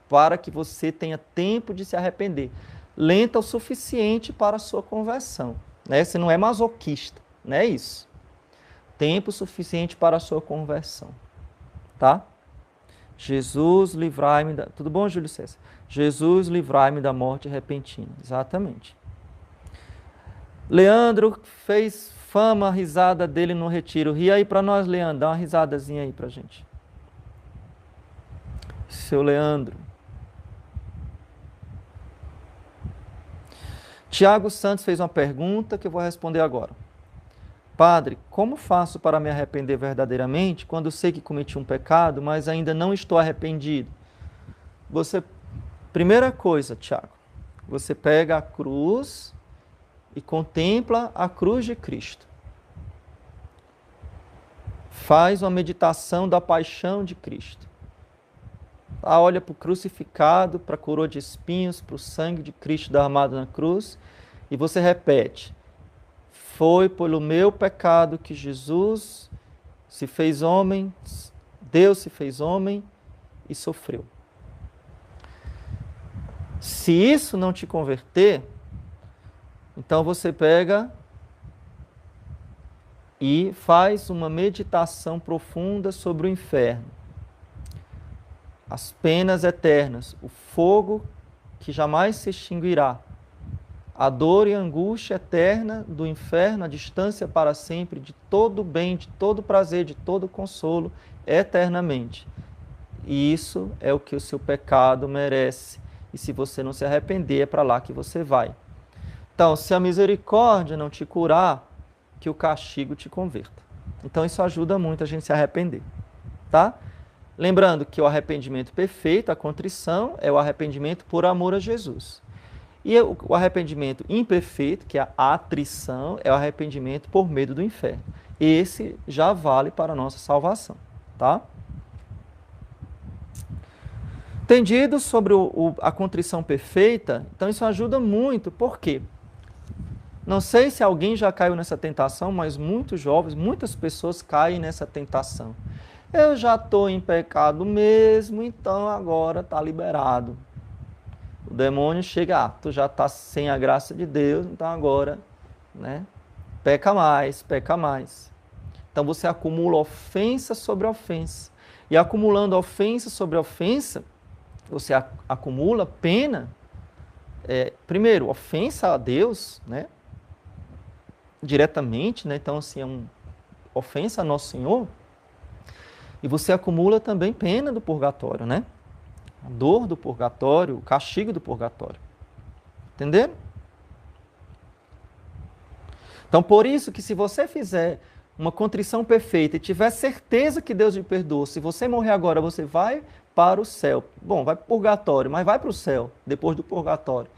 para que você tenha tempo de se arrepender. Lenta o suficiente para a sua conversão. Né? Você não é masoquista, não é isso. Tempo suficiente para a sua conversão. Tá? Jesus, livrai-me da... Tudo bom, Júlio César? Jesus, livrai-me da morte repentina. Exatamente. Leandro fez fama a risada dele no retiro. Ri aí para nós, Leandro. Dá uma risadazinha aí pra gente. Seu Leandro. Tiago Santos fez uma pergunta que eu vou responder agora. Padre, como faço para me arrepender verdadeiramente quando sei que cometi um pecado, mas ainda não estou arrependido? Primeira coisa, Tiago, você pega a cruz e contempla a cruz de Cristo. Faz uma meditação da paixão de Cristo. Olha para o crucificado, para a coroa de espinhos, para o sangue de Cristo derramado na cruz, e você repete: foi pelo meu pecado que Jesus se fez homem, Deus se fez homem e sofreu. Se isso não te converter, então você pega e faz uma meditação profunda sobre o inferno. As penas eternas, o fogo que jamais se extinguirá. A dor e a angústia eterna do inferno, a distância para sempre de todo bem, de todo prazer, de todo consolo, eternamente. E isso é o que o seu pecado merece. E se você não se arrepender, é para lá que você vai. Então, se a misericórdia não te curar, que o castigo te converta. Então, isso ajuda muito a gente se arrepender, tá? Lembrando que o arrependimento perfeito, a contrição, é o arrependimento por amor a Jesus. E o arrependimento imperfeito, que é a atrição, é o arrependimento por medo do inferno. Esse já vale para a nossa salvação, tá? Entendido sobre a contrição perfeita, então isso ajuda muito, por quê? Não sei se alguém já caiu nessa tentação, mas muitos jovens, muitas pessoas caem nessa tentação. Eu já estou em pecado mesmo, então agora está liberado. O demônio chega, tu já está sem a graça de Deus, então agora, né, peca mais, peca mais. Então você acumula ofensa sobre ofensa. E acumulando ofensa sobre ofensa, você acumula pena. Primeiro, ofensa a Deus, né, diretamente, né, então assim, é uma ofensa a Nosso Senhor. E você acumula também pena do purgatório, né? A dor do purgatório, o castigo do purgatório. Entenderam? Então, por isso que se você fizer uma contrição perfeita e tiver certeza que Deus lhe perdoa, se você morrer agora, você vai para o céu. Bom, vai para o purgatório, mas vai para o céu, depois do purgatório.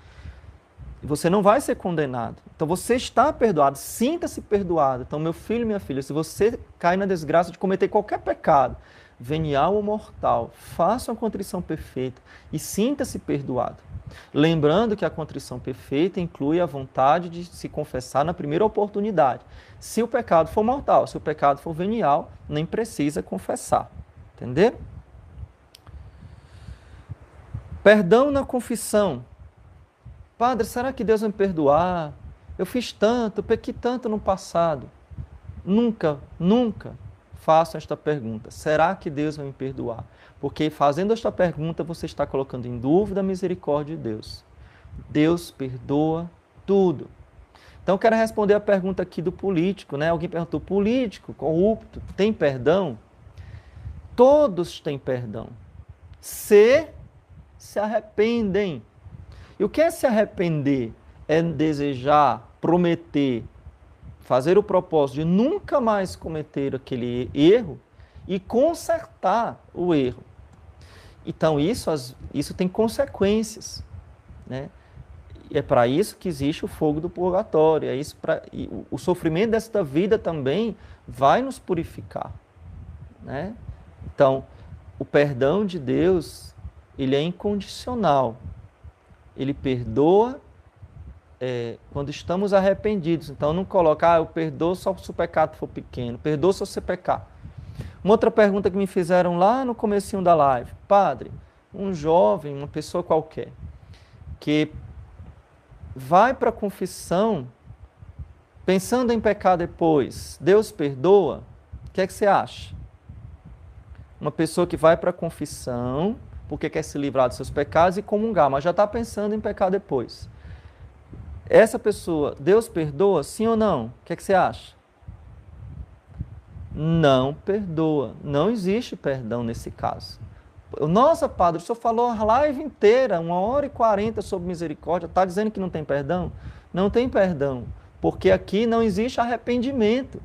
E você não vai ser condenado. Então, você está perdoado, sinta-se perdoado. Então, meu filho e minha filha, se você cai na desgraça de cometer qualquer pecado, venial ou mortal, faça uma contrição perfeita e sinta-se perdoado. Lembrando que a contrição perfeita inclui a vontade de se confessar na primeira oportunidade. Se o pecado for mortal, se o pecado for venial, nem precisa confessar. Entenderam? Perdão na confissão. Padre, será que Deus vai me perdoar? Eu fiz tanto, eu pequei tanto no passado. Nunca façam esta pergunta. Será que Deus vai me perdoar? Porque fazendo esta pergunta, você está colocando em dúvida a misericórdia de Deus. Deus perdoa tudo. Então, eu quero responder a pergunta aqui do político, né? Alguém perguntou, político, corrupto, tem perdão? Todos têm perdão. Se arrependem. E o que é se arrepender? É desejar, prometer, fazer o propósito de nunca mais cometer aquele erro e consertar o erro. Então, isso tem consequências, né? E é para isso que existe o fogo do purgatório. E o sofrimento desta vida também vai nos purificar, né? Então, o perdão de Deus, ele é incondicional. Ele perdoa quando estamos arrependidos. Então, não coloca, eu perdoo só se o pecado for pequeno, perdoo se você pecar. Uma outra pergunta que me fizeram lá no comecinho da live. Padre, um jovem, uma pessoa qualquer, que vai para a confissão pensando em pecar depois, Deus perdoa? O que é que você acha? Uma pessoa que vai para a confissão porque quer se livrar dos seus pecados e comungar, mas já está pensando em pecar depois. Essa pessoa, Deus perdoa, sim ou não? O que é que você acha? Não perdoa. Não existe perdão nesse caso. Nossa, padre, o senhor falou a live inteira, 1h40 sobre misericórdia, está dizendo que não tem perdão? Não tem perdão, porque aqui não existe arrependimento.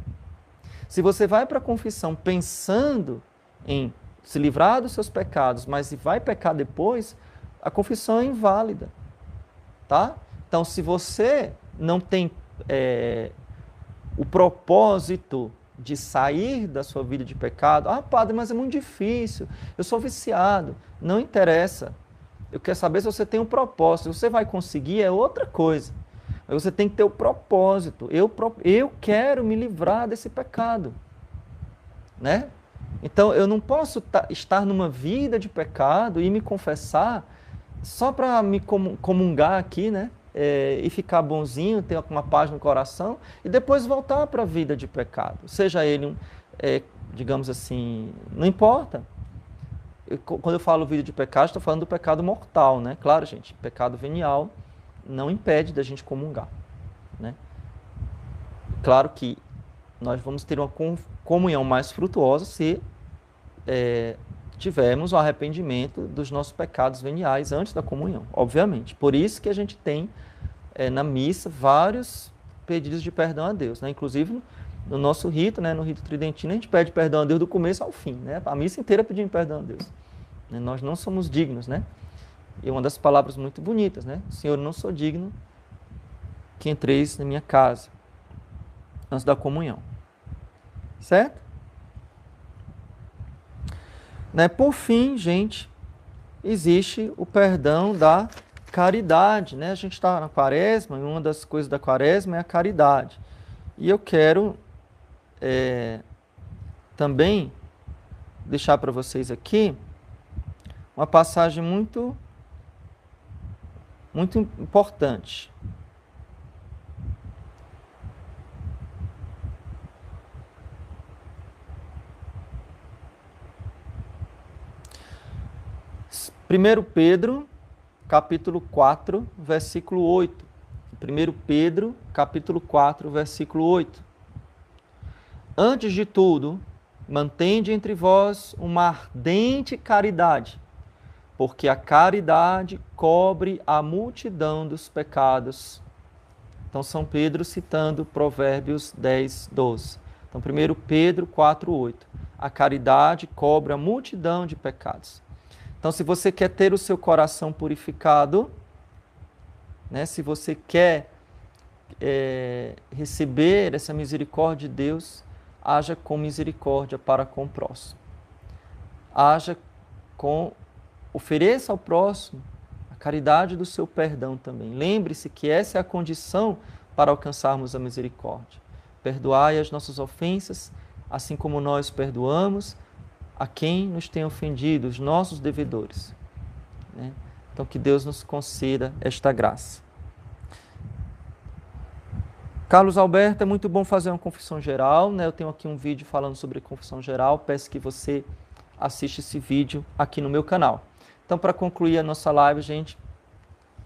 Se você vai para a confissão pensando em se livrar dos seus pecados, mas se vai pecar depois, a confissão é inválida, tá? Então, se você não tem o propósito de sair da sua vida de pecado, padre, mas é muito difícil, eu sou viciado, não interessa. Eu quero saber se você tem um propósito, se você vai conseguir é outra coisa. Mas você tem que ter o propósito, eu quero me livrar desse pecado, né? Então, eu não posso estar numa vida de pecado e me confessar só para me comungar aqui, né? E ficar bonzinho, ter uma paz no coração e depois voltar para a vida de pecado. Seja ele, digamos assim, não importa. Quando eu falo vida de pecado, estou falando do pecado mortal, né? Claro, gente, pecado venial não impede da gente comungar, né? Claro que nós vamos ter uma comunhão mais frutuosa se tivermos o arrependimento dos nossos pecados veniais antes da comunhão, obviamente. Por isso que a gente tem na missa vários pedidos de perdão a Deus, né? Inclusive no nosso rito, né? No rito tridentino, a gente pede perdão a Deus do começo ao fim, né? A missa inteira pedindo perdão a Deus. Nós não somos dignos, né? E uma das palavras muito bonitas, né? Senhor, eu não sou digno que entreis na minha casa antes da comunhão. Certo? Né? Por fim, gente, existe o perdão da caridade, né? A gente está na quaresma e uma das coisas da quaresma é a caridade. E eu quero também deixar para vocês aqui uma passagem muito importante. Primeiro Pedro, capítulo 4, versículo 8. 1 Pedro, capítulo 4, versículo 8. Antes de tudo, mantende entre vós uma ardente caridade, porque a caridade cobre a multidão dos pecados. Então, São Pedro citando Provérbios 10, 12. Então, 1 Pedro 4, 8. A caridade cobre a multidão de pecados. Então, se você quer ter o seu coração purificado, né, se você quer receber essa misericórdia de Deus, haja com misericórdia para com o próximo. Ofereça ao próximo a caridade do seu perdão também. Lembre-se que essa é a condição para alcançarmos a misericórdia. Perdoai as nossas ofensas, assim como nós perdoamos a quem nos tem ofendido, os nossos devedores. Né? Então, que Deus nos conceda esta graça. Carlos Alberto, é muito bom fazer uma confissão geral, né? Eu tenho aqui um vídeo falando sobre confissão geral, peço que você assista esse vídeo aqui no meu canal. Então, para concluir a nossa live, gente,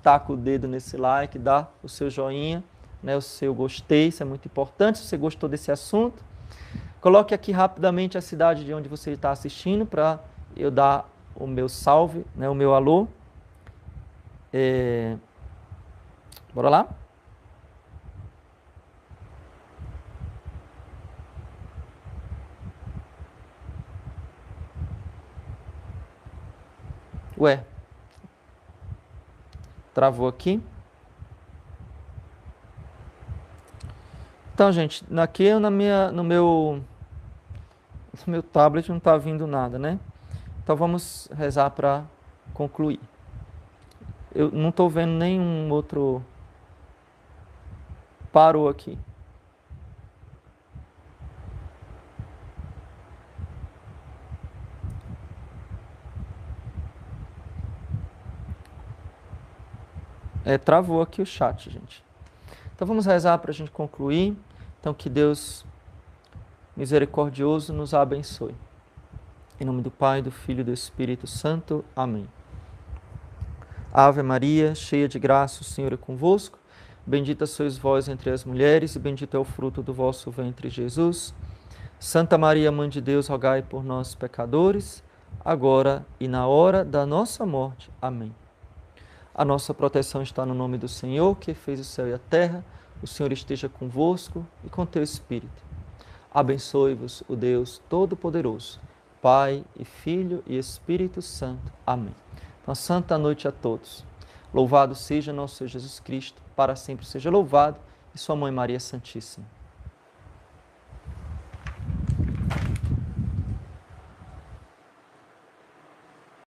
taca o dedo nesse like, dá o seu joinha, né? O seu gostei, isso é muito importante, se você gostou desse assunto. Coloque aqui rapidamente a cidade de onde você está assistindo para eu dar o meu salve, né, o meu alô. Bora lá? Ué, travou aqui. Então, gente, aqui no meu tablet não está vindo nada, né? Então vamos rezar para concluir. Eu não estou vendo nenhum outro. Parou aqui. Travou aqui o chat, gente. Então vamos rezar para a gente concluir. Então que Deus misericordioso nos abençoe. Em nome do Pai, do Filho e do Espírito Santo. Amém. Ave Maria, cheia de graça, o Senhor é convosco. Bendita sois vós entre as mulheres e bendito é o fruto do vosso ventre, Jesus. Santa Maria, Mãe de Deus, rogai por nós, pecadores, agora e na hora da nossa morte. Amém. A nossa proteção está no nome do Senhor, que fez o céu e a terra. O Senhor esteja convosco e com teu Espírito. Abençoe-vos o Deus Todo-Poderoso, Pai e Filho e Espírito Santo. Amém. Uma santa noite a todos. Louvado seja nosso Senhor Jesus Cristo, para sempre seja louvado, e sua Mãe Maria Santíssima.